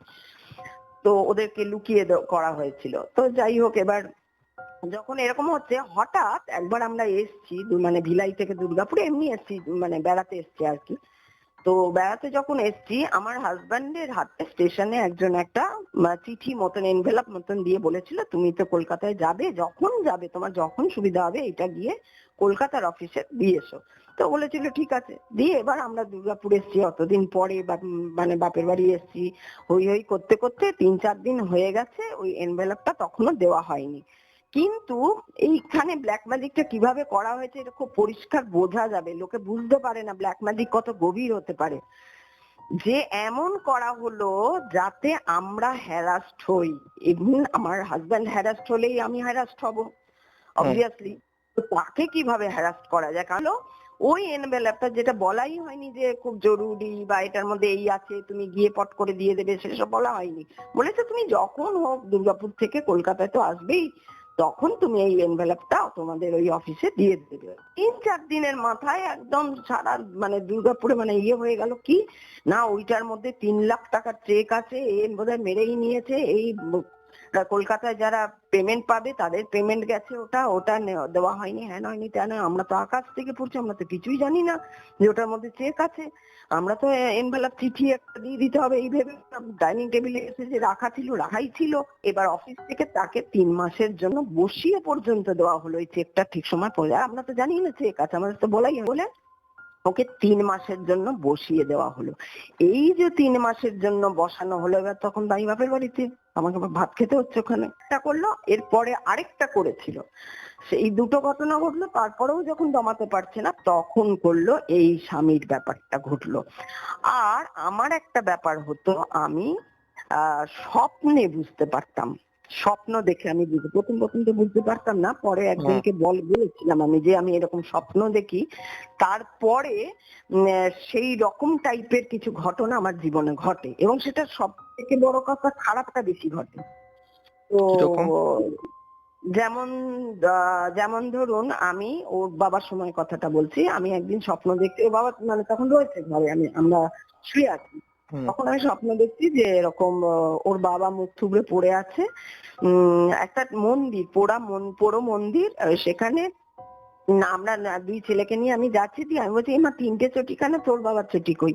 তো ওদেরকে লুকিয়ে করা হয়েছিল। তো যাই হোক, এবার যখন এরকম হচ্ছে, হঠাৎ একবার আমরা এসছি মানে ভিলাই থেকে দুর্গাপুরে এমনি এসছি, মানে বেড়াতে এসছি আর কি। তো বেড়াতে যখন এসছি, আমার হাজবেন্ডের হাতে স্টেশনে একজন একটা চিঠি মতন, এনভেলপ মতন দিয়ে বলেছিল, তুমি তো কলকাতায় যাবে, যখন যাবে তোমার যখন সুবিধা হবে এটা গিয়ে কলকাতার অফিসে দিয়ে এসো। তো বলেছিল ঠিক আছে। দিয়ে এবার আমরা দুর্গাপুর এসছি অতদিন পরে, মানে বাপের বাড়ি এসছি, হই হই করতে করতে 3-4 দিন হয়ে গেছে, ওই এনভেলপটা তখনও দেওয়া হয়নি। কিন্তু এইখানে ব্ল্যাক ম্যাজিকটা কিভাবে করা হয়েছে এটা খুব পরিষ্কার বোঝা যাবে, লোকে বুঝতে পারে না ব্ল্যাক ম্যাজিক কত গভীর হতে পারে। যে এমন করা হলো যাতে আমরা হ্যারাস্ট হই, ইভেন আমার হাজবেন্ড হ্যারাস্ট হলেই আমি হ্যারাস্ট হব অবভিয়াসলি। তো তাকে কিভাবে হ্যারাস্ট করা যায়, কারণ ওই এনভেলপটা যেটা বলাই হয়নি যে খুব জরুরি বা এটার মধ্যে এই আছে তুমি গিয়ে পট করে দিয়ে দেবে, সেসব বলা হয়নি। বলেছে তুমি যখন হোক দুর্গাপুর থেকে কলকাতায় তো আসবেই, তখন তুমি এই এনভেলপটা তোমাদের ওই অফিসে দিয়ে দেবে। 3-4 দিনের মাথায় একদম সারা মানে দুর্গাপুরে মানে ইয়ে হয়ে গেল কি না, ওইটার মধ্যে 3 লাখ টাকার চেক আছে, বোধহয় মেরেই নিয়েছে। এই কলকাতায় যারা পেমেন্ট পাবে তাদের পেমেন্ট গেছে, ওটা দেওয়া হয়নি, হ্যাঁ হয়নি ত্যান। আমরা তো আকাশ থেকে পড়ছি, আমরা তো কিছুই জানি না যে ওটার মধ্যে চেক আছে। আমরা তো এনভেলপ চিঠি একটা দিয়ে দিতে হবে এই ভেবে ডাইনিং টেবিলে এসে যে রাখা ছিল রাখাই ছিল। এবার অফিস থেকে তাকে 3 মাসের জন্য বসিয়ে পর্যন্ত দেওয়া হলো এই চেকটা ঠিক সময় পড়ে। আমরা তো জানি না চেক আছে, আমাদের তো বলাই বলে ওকে 3 মাসের জন্য বসিয়ে দেওয়া হলো। এই যে 3 মাসের জন্য বসানো হলো, এবার তখন দাই বাপের বাড়িতে আমাকে আবার ভাত খেতে হচ্ছে ওখানে। একটা করলো, এরপরে আরেকটা করেছিল। সেই দুটো ঘটনা ঘটলো, তারপরেও যখন দমাতে পারছে না তখন করলো এই স্বামীর ব্যাপারটা ঘটলো। আর আমার একটা ব্যাপার হতো, আমি স্বপ্নে বুঝতে পারতাম, স্বপ্ন দেখে আমি প্রথম তো বুঝতে পারতাম না, পরে একজনকে বলেছিলাম আমি যে আমি এরকম স্বপ্ন দেখি। তারপরে সেই রকম টাইপের কিছু ঘটনা আমার জীবনে ঘটে, এবং সেটা সব থেকে বড় কথা খারাপটা বেশি ঘটে। তো কিরকম? যেমন যেমন ধরুন, আমি ওর বাবার সময় কথাটা বলছি। আমি একদিন স্বপ্ন দেখতে, ওর বাবা মানে তখন রয়েছে ঘরে, আমরা শুয়ে আছি, তখন আমি স্বপ্ন দেখছি যে এরকম ওর বাবা মুখ থুবড়ে পড়ে আছে, একটা মন্দির, পোড়ো মন্দির, সেখানে না আমরা দুই ছেলেকে নিয়ে আমি যাচ্ছি, দিয়ে আমি বলছি মা 3টে চটি কেন, তোর বাবার চটি কই,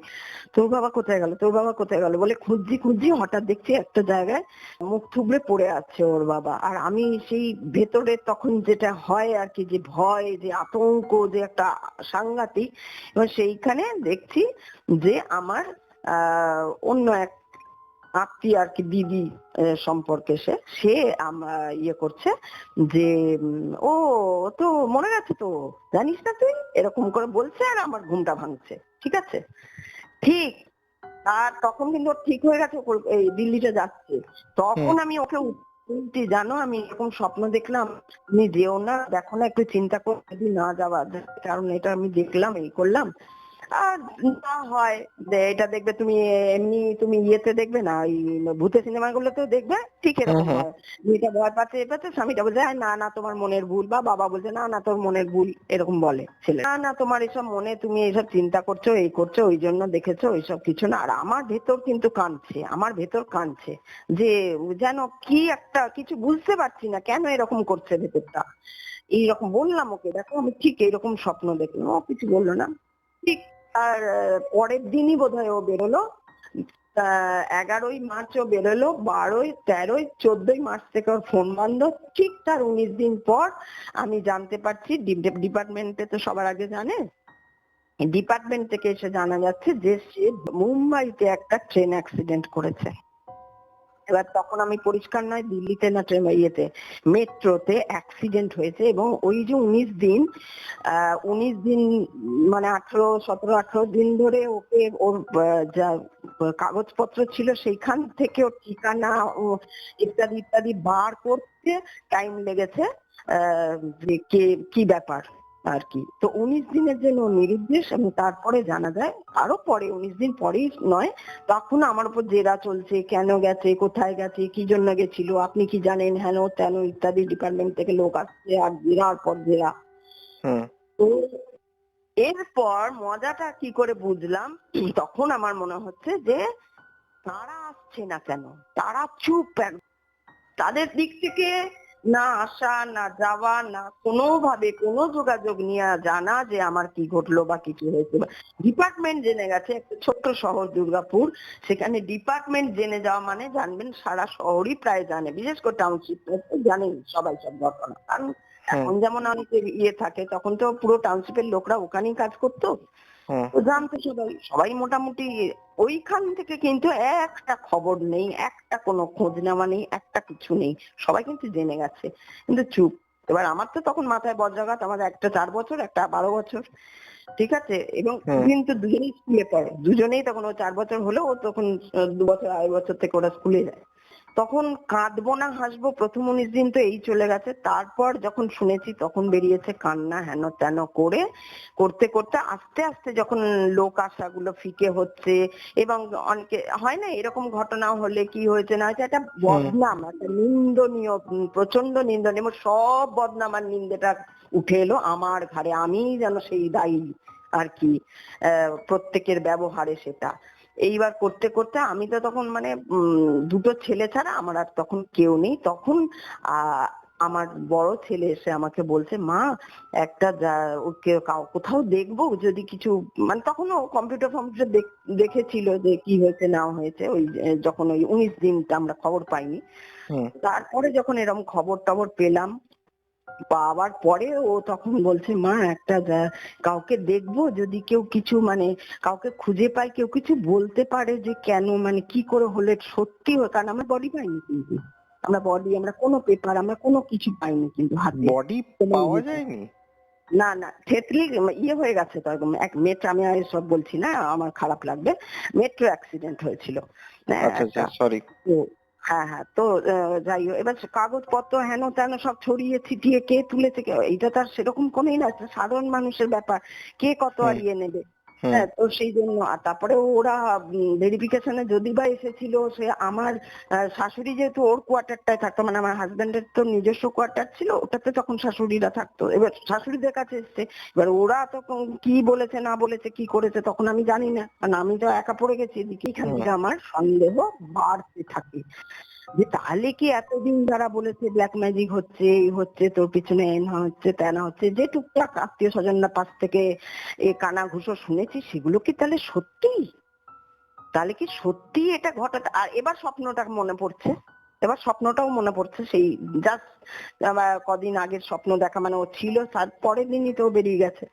তোর বাবা কোথায় গেল, তোর বাবা কোথায় গেল বলে খুঁজছি হঠাৎ দেখছি একটা জায়গায় মুখ থুবড়ে পড়ে আছে ওর বাবা। আর আমি সেই ভেতরে তখন যেটা হয় আর কি, যে ভয়, যে আতঙ্ক, যে একটা সাংঘাতিক, এবং সেইখানে দেখছি যে আমার অন্য এক আত্মীয় আর কি, দিদি সম্পর্কে, সে ইয়ে করছে যে ও তো মনে গেছে তো, জানিস না তুই, এরকম করে বলছে। আর আমার ঘুমটা ভাঙছে, ঠিক আছে, ঠিক। আর তখন কিন্তু ওর ঠিক হয়ে গেছে, এই দিল্লিতে যাচ্ছে। তখন আমি ওকে উল্টি, জানো আমি এরকম স্বপ্ন দেখলাম, তুমি যেও না, দেখো না, একটু চিন্তা করে যদি না যাওয়া, কারণ এটা আমি দেখলাম, এই করলাম। আর না হয় এটা দেখবে তুমি, এমনি তুমি ইয়েতে দেখবে না, ওই ভূতের সিনেমাগুলোতেও দেখবে ঠিক এরকম হয়। মেয়েটা ভয় পাচ্ছে, স্বামীটা বলছে না না তোমার মনের ভুল, বা বাবা বলছে না না তোর মনের ভুল, এরকম বলে ছেলে, না না তোমার এসব মনে, তুমি এইসব চিন্তা করছো, এই করছো, ওই জন্য দেখেছো, ওইসব কিছু না। আর আমার ভেতর কিন্তু কাঁদছে, আমার ভেতর কাঁদছে, যে যেন কি একটা কিছু বুঝতে পারছি না কেন এরকম করছে ভেতরটা। এইরকম বললাম ওকে, দেখো আমি ঠিক এইরকম স্বপ্ন দেখলাম, ও কিছু বললো না। ঠিক আর পরের দিনই বোধহয় ও বেরোলো, 11ই মার্চও বেরোলো, 12ই, 13ই, 14ই মার্চ থেকে ওর ফোন বন্ধ। ঠিক তার 19 দিন পর আমি জানতে পারছি, ডিপার্টমেন্টে তো সবার আগে জানে, ডিপার্টমেন্ট থেকে এসে জানা যাচ্ছে যে সে মুম্বাইতে একটা ট্রেন অ্যাক্সিডেন্ট করেছে। এবার তখন আমি পরিষ্কার নয় দিল্লিতে না ইয়েতে মেট্রোতে অ্যাক্সিডেন্ট হয়েছে, এবং ওই যে 19 দিন মানে 17-18 দিন ধরে ওকে ওর যা কাগজপত্র ছিল সেইখান থেকে ওর ঠিকানা ইত্যাদি ইত্যাদি বার করতে টাইম লেগেছে, যে কি ব্যাপার আর কি। তো 19 দিনের জন্য নিরুদ্দেশ, এবং তারপরে জানা যায় আরো পরে 19 দিন পরেই নয়, তখন আমার উপর জেরা চলছে, কেন গেছে, কোথায় গেছে, কি জন্য গেছিল, আপনি কি জানেন, হেন তেন ইত্যাদি ডিপার্টমেন্ট থেকে লোক আসছে, আর জেরার পর জেরা। তো এরপর মজাটা কি করে বুঝলাম, তখন আমার মনে হচ্ছে যে তারা আসছে না কেন, তারা চুপ, তাদের দিক থেকে না আসা, না যাওয়া, না কোনোভাবে কোনো যোগাযোগ নিয়ে জানা যে আমার কি ঘটলো বা কিছু হয়েছে। ডিপার্টমেন্ট জেনে গেছে, একটা ছোট্ট শহর দুর্গাপুর, সেখানে ডিপার্টমেন্ট জেনে যাওয়া মানে জানবেন সারা শহরই প্রায় জানে, বিশেষ করে টাউনশিপ জানেন সবাই সব ঘটনা। কারণ এখন যেমন অনেক ইয়ে থাকে, তখন তো পুরো টাউনশিপের লোকরা ওখানেই কাজ করতো, তো জানতো সবাই মোটামুটি। ওইখান থেকে কিন্তু একটা খবর নেই, একটা কোনো খোঁজ নেওয়া নেই, একটা কিছু নেই, সবাই কিন্তু জেনে গেছে কিন্তু চুপ। এবার আমার তো তখন মাথায় বজ্রাঘাত, আমার একটা 4 বছর, একটা 12 বছর, ঠিক আছে, এবং কিন্তু দুজনেই স্কুলে পড়ে, দুজনেই তখন, ও 4 বছর হলেও ও তখন 2 বছর 2.5 বছর থেকে ওরা স্কুলে যায়। তখন কাঁদবো না হাসবো, প্রথম 19 দিন তো এই চলে গেছে, তারপর যখন শুনেছি তখন বেরিয়েছে কান্না হেন তেন করে, করতে করতে আস্তে আস্তে যখন লোক আসাগুলো ফিকে হচ্ছে, এবং অনেকে হয় না এরকম ঘটনা হলে কি হয়েছে না হয়েছে একটা বদনাম, একটা নিন্দনীয়, প্রচন্ড নিন্দনীয়, এবং সব বদনাম আর নিন্দাটা উঠে এলো আমার ঘাড়ে, আমি যেন সেই দায়ী আর কি, প্রত্যেকের ব্যবহারে সেটা। এইবার করতে করতে আমি তো তখন মানে দুটো ছেলে ছাড়া আমার আর তখন কেউ নেই। তখন আমার বড় ছেলে এসে আমাকে বলছে, মা একটা ওকে কোথাও দেখবো যদি কিছু, মানে তখনও কম্পিউটার দেখেছিল যে কি হয়েছে না হয়েছে, ওই যখন ওই 19 দিনটা আমরা খবর পাইনি, তারপরে যখন এরকম খবর টবর পেলাম পাওয়ার পরে ও তখন বলছে, মা একটা কাউকে দেখবো যদি কেউ কিছু মানে কাউকে খুঁজে পায়, কেউ কিছু বলতে পারে যে কেন, মানে কি করে হলে সত্যি হয়, কারণ আমরা বডি পাইনি, কিন্তু আমরা কোনো পেপার, আমরা কোনো কিছু পাইনি কিন্তু হাতে, বডি পাওয়া যায়নি। না না থেতলি ইয়ে হয়ে গেছে তো একদম, এক মেট্রো, আমি আর সব বলছি না, আমার খারাপ লাগবে, মেট্রো অ্যাক্সিডেন্ট হয়েছিল। আচ্ছা সরি। হ্যাঁ, তো যাই হোক, এবার কাগজপত্র হেন তেন সব ছড়িয়ে ছিটিয়ে কে তুলেছে, এটা তার সেরকম কোনোই না, সাধারণ মানুষের ব্যাপার, কে কত আর ইয়ে নেবে। হ্যাঁ, তো সেই জন্য, আর তারপরে ওরা ভেরিফিকেশনে যদি বা এসেছিল, সে আমার শাশুড়ি যেহেতু ওর কোয়ার্টারটায় থাকতো, মানে আমার হাজবেন্ডের তো নিজস্ব কোয়ার্টার ছিল, ওটাতে তখন শাশুড়িরা থাকতো, এবার শাশুড়িদের কাছে এসছে, এবার ওরা তখন কি বলেছে না বলেছে কি করেছে তখন আমি জানি না, কারণ আমি তো একা পড়ে গেছি এদিকে, এখান থেকে আমার সন্দেহ বাড়তে থাকে যে তাহলে কি এতদিন যারা বলেছে ব্ল্যাক ম্যাজিক হচ্ছে, এই হচ্ছে, তোর পিছনে এনা হচ্ছে তেনা হচ্ছে, যে টুকটাক আত্মীয় স্বজনরা পাশ থেকে কানা ঘুষো শুনেছি, সেগুলো কি তাহলে সত্যি, তাহলে কি সত্যি এটা ঘটাতে। আর এবার স্বপ্নটাও মনে পড়ছে, সেই জাস্ট কদিন আগের স্বপ্ন দেখা, মানে ও ছিল, তার পরের দিনই তো বেরিয়ে গেছে,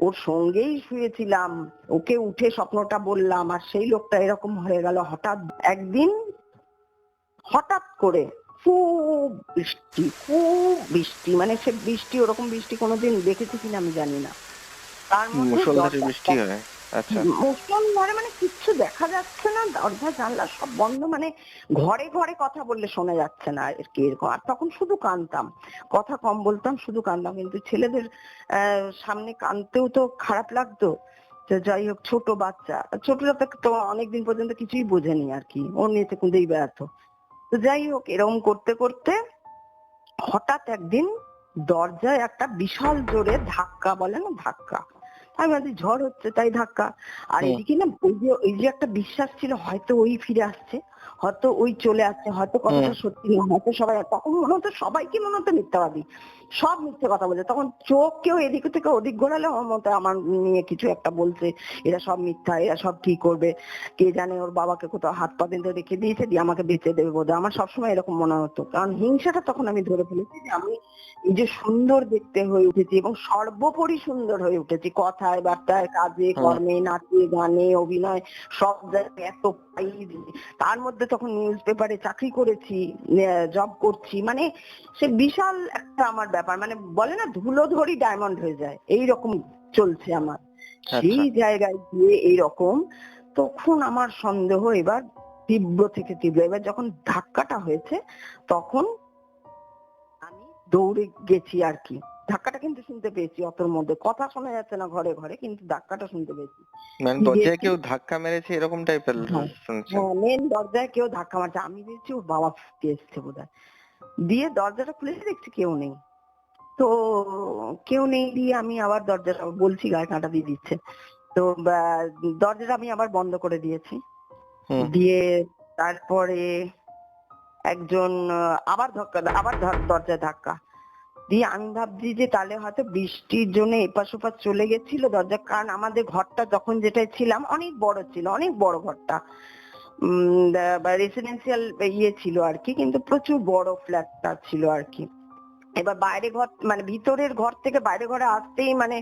ওর সঙ্গেই শুয়েছিলাম, ওকে উঠে স্বপ্নটা বললাম, আর সেই লোকটা এরকম হয়ে গেল হঠাৎ একদিন, হঠাৎ করে খুব বৃষ্টি, মানে সে বৃষ্টি, ওরকম বৃষ্টি কোনোদিন দেখেছি কিনা আমি জানি না, তার মধ্যে মুষলধারে বৃষ্টি হয়। আচ্ছা, মুষলধারে মানে কিচ্ছু দেখা যাচ্ছে না, দরজা জানলা সব বন্ধ, মানে ঘরে ঘরে কথা বললে শোনা যাচ্ছে না আর কি এরকম। আর তখন শুধু কাঁদতাম, কথা কম বলতাম, শুধু কাঁদতাম, কিন্তু ছেলেদের সামনে কাঁদতেও তো খারাপ লাগতো। তো যাই হোক, ছোট বাচ্চা, ছোটরা তো অনেকদিন পর্যন্ত কিছুই বোঝেনি আর কি, ওর নিয়ে কুঁদেই বেড়াতো। তো যাই হোক, এরকম করতে করতে হঠাৎ একদিন দরজায় একটা বিশাল জোরে ধাক্কা, বলে না ধাক্কা, আমি ভাবছি ঝড় হচ্ছে তাই ধাক্কা, আর এদিকে না ওই যে একটা বিশ্বাস ছিল হয়তো ওই ফিরে আসছে, হয়তো ওই চলে আসছে, হয়তো কথাটা সত্যি না, হয়তো সবাই, তখন মনে হতো সবাইকে মনে হতো মিথ্যাবাদী, সব মিথ্যে কথা বলে। তখন চোখ কেউ এদিক থেকে ওদিক ঘোরালে আমার মতো আমার নিয়ে কিছু একটা বলছে, এরা সব মিথ্যা, এরা সব কি করবে, কে জানে ওর বাবাকে কোথাও হাত পা বেঁধে রেখে দিয়েছে, দিয়ে আমাকে বেঁচে দেবে বোধহয়, আমার সবসময় এরকম মনে হতো। কারণ হিংসাটা তখন আমি ধরে ফেলেছি যে আমি এই যে সুন্দর দেখতে হয়ে উঠেছি এবং সর্বোপরি সুন্দর হয়ে উঠেছি, কথায় বার্তায় কাজে কর্মে নাচে গানে অভিনয় সব জায়গায় এত পাই। তার মধ্যে তখন নিউজ পেপারে চাকরি করেছি, জব করছি, মানে সে বিশাল একটা আমার ব্যাপার, মানে বলে না ধুলো ধরি ডায়মন্ড হয়ে যায়, এইরকম চলছে আমার। সেই জায়গায় গিয়ে এইরকম, তখন আমার সন্দেহ এবার তীব্র থেকে তীব্র। এবার যখন ধাক্কাটা হয়েছে তখন আমি দৌড়ে গেছি আর কি। ধাক্কাটা কিন্তু শুনতে পেয়েছি, অতর মধ্যে কথা শোনা যাচ্ছে না ঘরে ঘরে, কিন্তু ধাক্কাটা শুনতে পেয়েছি। মানে দরজায় কেউ ধাক্কা মেরেছে এরকম টাইপের শুনছেন? হ্যাঁ, মেন দরজায় কেউ ধাক্কা মারছে, আমি ভেবেছি ও বাবা ফিরে এসছে বোধহয়। দিয়ে দরজাটা খুলে দেখছি কেউ নেই। তো কেউ নেই দিয়ে আমি আবার দরজাটা বলছি, গায়ে কাঁটা দিয়ে দিচ্ছে। তো দরজাটা আমি আবার বন্ধ করে দিয়েছি। দিয়ে তারপরে একজন আবার দরজায় ধাক্কা দিয়ে আমি ভাবছি যে তাহলে হয়তো বৃষ্টির জন্য এপাশ ওপাশ চলে গেছিল দরজা, কারণ আমাদের ঘরটা যখন যেটাই ছিলাম অনেক বড় ছিল, অনেক বড় ঘরটা, রেসিডেন্সিয়াল ইয়ে ছিল আর কি, কিন্তু প্রচুর বড় ফ্ল্যাটটা ছিল আর কি। এবার বাইরে ঘর মানে ভিতরের ঘর থেকে বাইরে ঘরে আসতেই মানে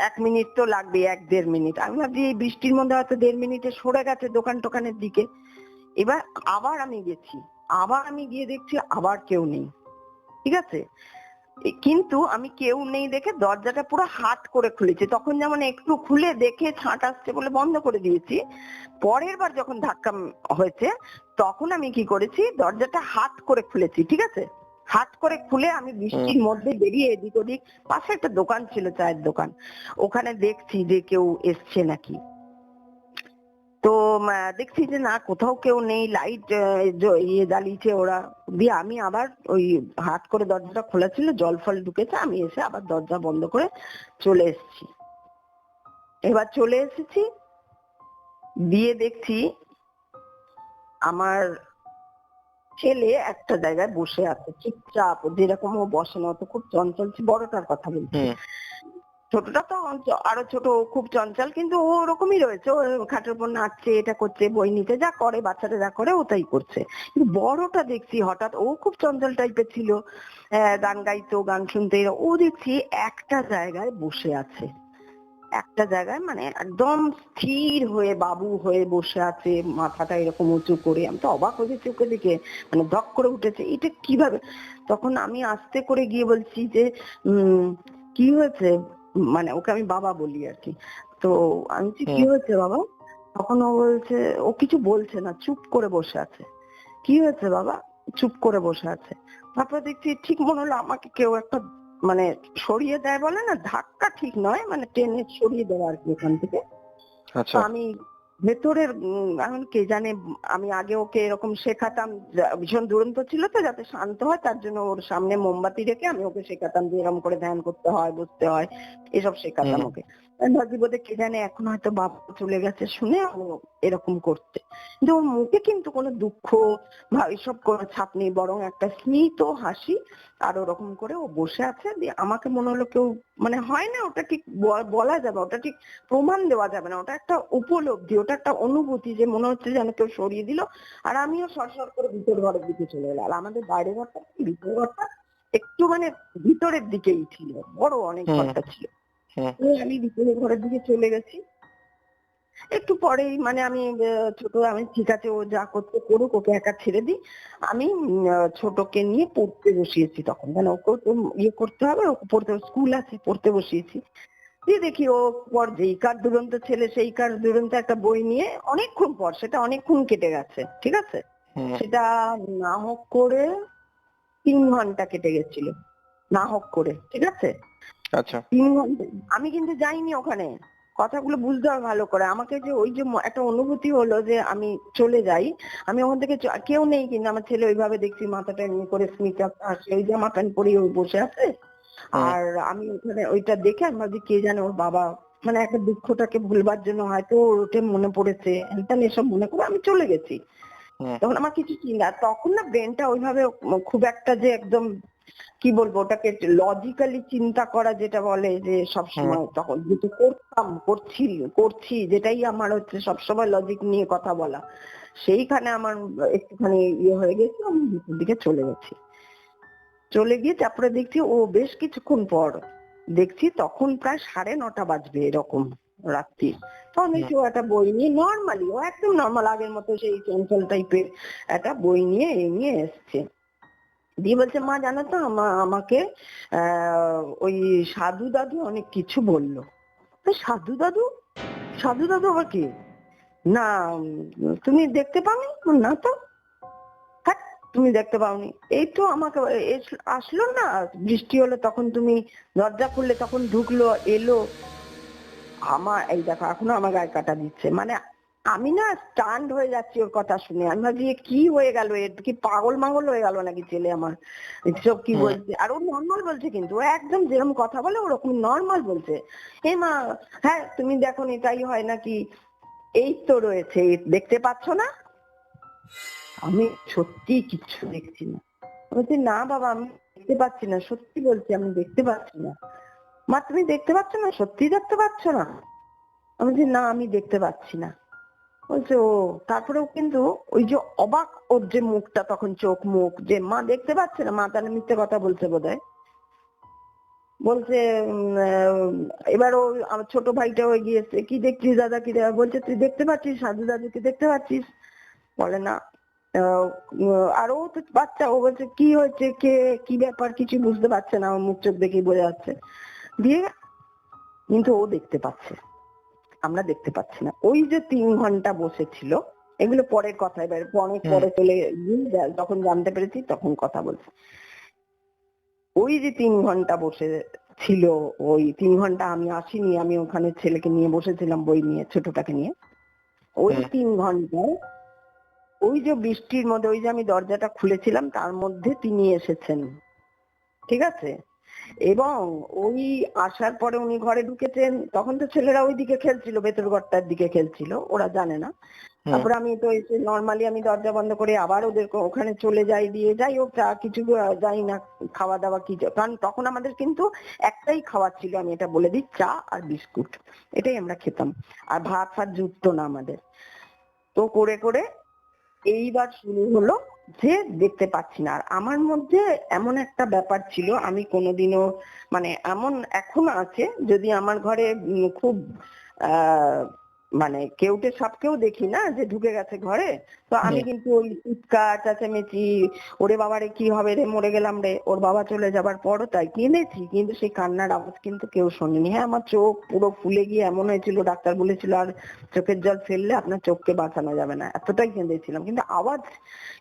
1 মিনিট তো লাগবে, 1-1.5 মিনিট। আমি ভাবছি এই বৃষ্টির মধ্যে হয়তো 1.5 মিনিটে সরে গেছে দোকান টোকানের দিকে। এবার আবার আমি গেছি, আবার আমি গিয়ে দেখছি আবার কেউ নেই, ঠিক আছে। কিন্তু আমি কেউ নেই দেখে দরজাটা পুরো হাট করে খুলেছি, তখন যেমন একটু খুলে দেখে ছাঁট আসছে বলে বন্ধ করে দিয়েছি। পরের বার যখন ধাক্কা হয়েছে তখন আমি কি করেছি, দরজাটা হাট করে খুলেছি, ঠিক আছে। হাট করে খুলে আমি বৃষ্টির মধ্যে বেরিয়ে এদিক ওদিক, পাশে একটা দোকান ছিল চায়ের দোকান, ওখানে দেখছি যে কেউ এসছে নাকি। তো দেখছি যে না, কোথাও কেউ নেই, লাইট ইয়ে জ্বালিয়েছে ওরা। দিয়ে আমি আবার ওই হাট করে দরজাটা খোলা ছিল, জল ফল ঢুকেছে, আমি এসে আবার দরজা বন্ধ করে চলে এসেছি। এবার চলে এসেছি, দিয়ে দেখছি আমার ছেলে একটা জায়গায় বসে আছে চুপচাপ, যেরকম ও বসে না, ও তো খুব চঞ্চল, বড়টার কথা বলছি। ছোটটা তো আরো ছোট, ও খুব চঞ্চল, কিন্তু ও ওরকমই রয়েছে, ও খাটের উপর নাচছে, এটা করছে, বই নিতে যা করে বাচ্চাটা যা করে ও তাই করছে। কিন্তু বড়টা দেখছি হঠাৎ, ও খুব চঞ্চল টাইপের ছিল, গান গাইতো, গান শুনতে, ও দেখছি একটা জায়গায় বসে আছে, একটা জায়গায় মানে একদম স্থির হয়ে বাবু হয়ে বসে আছে, মাথাটা এরকম উঁচু করে। আমি তো অবাক হয়েছি ওকে দেখে, মানে ধক করে উঠেছে, এটা কিভাবে। তখন আমি আস্তে করে গিয়ে বলছি যে কি হয়েছে, মানে ওকে আমি বাবা বলি আর কি। তো আমি বলছি কি হয়েছে বাবা, তখন ও বলছে, ও কিছু বলছে না, চুপ করে বসে আছে। কি হয়েছে বাবা, চুপ করে বসে আছে। তারপর দেখছি ঠিক মনে হলো আমাকে কেউ একটা মানে সরিয়ে দেয়, বলে না ধাক্কা ঠিক নয়, মানে টেনে সরিয়ে দেওয়া আর কি ওখান থেকে। তো আমি ভেতরের এখন কে জানে, আমি আগে ওকে এরকম শেখাতাম, ভীষণ দুরন্ত ছিল তো, যাতে শান্ত হয় তার জন্য ওর সামনে মোমবাতি রেখে আমি ওকে শেখাতাম যে এরকম করে ধ্যান করতে হয়, বসতে হয়, এসব শেখাতাম ওকে। ভাবছি বোধহয় কে জানে এখন হয়তো বাবা চলে গেছে শুনে এরকম করতে। কিন্তু ওর মুখে কিন্তু কোনো দুঃখ বা এসব কোনো ছাপ নেই, বরং একটা স্মিত হাসি। আর ওরকম করে ও বসে আছে, দিয়ে আমাকে মনে হলো কেউ, মানে হয় না ওটা ঠিক বলা যাবে, ওটা ঠিক প্রমাণ দেওয়া যাবে না, ওটা একটা উপলব্ধি, ওটা একটা অনুভূতি, যে মনে হচ্ছে যেন কেউ সরিয়ে দিল। আর আমিও সরসর করে ভিতর ঘরের দিকে চলে এলাম। আর আমাদের বাইরে ঘরটা, ভিতর ঘরটা একটু মানে ভিতরের দিকেই ছিল, বড় অনেক ঘরটা ছিল। আমি ভিতরের ঘরের দিকে চলে গেছি। একটু পরেই মানে আমি ছোট, আমি ঠিক আছে ও যা করতে করুক, ওকে একা ছেড়ে দিই। আমি ছোটকে নিয়ে পড়তে বসিয়েছি তখন, মানে ওকে তো ইয়ে করতে হবে, ওকে পড়তে, স্কুল আছে, পড়তে বসিয়েছি। দিয়ে দেখি ও পর যেই কার দুরন্ত ছেলে সেই কার দুরন্ত একটা বই নিয়ে অনেকক্ষণ পর, সেটা অনেকক্ষণ কেটে গেছে, ঠিক আছে, সেটা না হোক করে 3 ঘন্টা কেটে গেছিল, না হোক করে, ঠিক আছে। 3 ঘন্টা আমি কিন্তু যাইনি ওখানে, কথাগুলো বুঝতে হবে ভালো করে। আমাকে যে ওই যে একটা অনুভূতি হলো যে আমি চলে যাই, আমি ওখান থেকে কেউ নেই, কিন্তু আমার ছেলে ওইভাবে দেখছি মাথাটা এমনি করে স্মিত আসলে ওই জামা প্যান্ট পরে ওই বসে আছে। আর আমি ওখানে ওইটা দেখে আমি ভাবছি কে জানে ওর বাবা মানে একটা দুঃখটাকে ভুলবার জন্য হয়তো ওটা মনে পড়েছে, এটা এসব মনে করে আমি চলে গেছি। হুম, তখন আমার কিছু চিন্তা, তখন না ব্রেনটা ওইভাবে খুব একটা যে একদম কি বলবো ওটাকে লজিক্যালি চিন্তা করা যেটা বলে যে হুম, সবসময়, তখন যেটা করছি যেটাই আমার হচ্ছে সবসময় লজিক নিয়ে কথা বলা, সেইখানে আমার একটুখানি ইয়ে হয়ে গেছে, আমি ভিতর দিকে চলে গেছি। চলে গিয়ে তারপরে দেখছি ও বেশ কিছুক্ষণ পর দেখছি তখন প্রায় 9:30 বাজবে এরকম রাত্রি। তখন হুম, দেখছি ও একটা বই নিয়ে নর্মালি, ও একদম নর্মাল আগের মতো সেই চঞ্চল টাইপের একটা বই নিয়ে নিয়ে এসছে। দিয়ে বলছে, মা জানো তো আমাকে ওই সাধু দাদু অনেক কিছু বললো। তো সাধু দাদু, সাধু দাদু আবার কি? না তুমি দেখতে পাওনি? না তো। হ্যাঁ, তুমি দেখতে পাওনি, এই তো আমাকে আসলো না, বৃষ্টি হলো তখন তুমি দরজা খুললে তখন ঢুকলো এলো। আমার এই দেখো এখনো আমার গায়ে কাটা দিচ্ছে, মানে আমি না স্টান্ড হয়ে যাচ্ছি ওর কথা শুনে। আমি ভাবছি এ কি হয়ে গেল, এর কি পাগল মাগল হয়ে গেল নাকি ছেলে আমার, এসব কি হুম, বলছে। আর ও নর্মাল বলছে, কিন্তু ও একদম যেরকম কথা বলে ওরকম নর্মাল বলছে। এ মা, হ্যাঁ তুমি দেখোনি তাই হয় নাকি, এই তো রয়েছে, দেখতে পাচ্ছ না? আমি সত্যি কিচ্ছু দেখছি না। বলছি না বাবা আমি দেখতে পাচ্ছি না, সত্যি বলছি আমি দেখতে পাচ্ছি না। মা তুমি দেখতে পাচ্ছ না, সত্যি দেখতে পাচ্ছ না? আমি বলছি না আমি দেখতে পাচ্ছি না। বলছে ও, তারপরেও কিন্তু ওই যে অবাক ওর যে মুখটা তখন, চোখ মুখ, যে মা দেখতে পাচ্ছে না, মা তাহলে মিথ্যে কথা বলছে বোধহয়। বলছে এবার ও আমার ছোট ভাইটাও এগিয়েছে, কি দেখছিস দাদা, কি বলছে তুই দেখতে পাচ্ছিস সাধু দাদুকে দেখতে পাচ্ছিস? বলে না। আহ, আর ও তো বাচ্চা, ও বলছে কি হয়েছে, কে, কি ব্যাপার, কিছু বুঝতে পারছে না, আমার মুখ চোখ দেখেই বোঝা যাচ্ছে। দিয়ে কিন্তু ও দেখতে পাচ্ছে, আমরা দেখতে পাচ্ছি না। ওই যে 3 ঘন্টা বসেছিল, এগুলো পরের কথা, এবার অনেক হুম, পরে চলে গিয়ে যখন জানতে পেরেছি তখন কথা বলছি। ওই যে 3 ঘন্টা বসে ছিল, ওই 3 ঘন্টা আমি আসিনি, আমি ওখানে ছেলেকে নিয়ে বসেছিলাম বই নিয়ে, ছোটটাকে নিয়ে। ওই হুম, 3 ঘন্টায় ওই যে বৃষ্টির মধ্যে, ওই যে আমি দরজাটা খুলেছিলাম তার মধ্যে তিনি এসেছেন, ঠিক আছে? এবং ওই আসার পরে উনি ঘরে ঢুকেছেন, তখন তো ছেলেরা ওইদিকে খেলছিল, ভেতর ঘরটার দিকে খেলছিল, ওরা জানে না। হুম, তারপরে আমি তো এসে নর্মালি আমি দরজা বন্ধ করে আবার ওদের ওখানে চলে যাই, দিয়ে যাই হোক চা কিছু যাই না, খাওয়া দাওয়া কি, কারণ তখন আমাদের কিন্তু একটাই খাওয়ার ছিল, আমি এটা বলে দিই, চা আর বিস্কুট, এটাই আমরা খেতাম। আর ভাত ফাত জুটতো না আমাদের। তো করে করে এইবার শুরু হলো যে দেখতে পাচ্ছি না। আর আমার মধ্যে এমন একটা ব্যাপার ছিল, আমি কোনোদিনও মানে এমন এখনো আছে, যদি আমার ঘরে খুব আহ মানে কেউটে সাপকেও দেখি না যে ঢুকে গেছে ঘরে, তো আমি হুম, কিন্তু ওই চিৎকার চেঁচামেচি, ওরে বাবারে কি হবে রে, মরে গেলাম রে, ওর বাবা চলে যাবার পরও তাই কিনেছি, কিন্তু সেই কান্নার আওয়াজ কিন্তু কেউ শোনেনি। হ্যাঁ আমার চোখ পুরো ফুলে গিয়ে এমন হয়েছিল, ডাক্তার বলেছিল আর চোখের জল ফেললে আপনার চোখকে বাঁচানো যাবে না, এতটাই কেঁদেছিলাম, কিন্তু আওয়াজ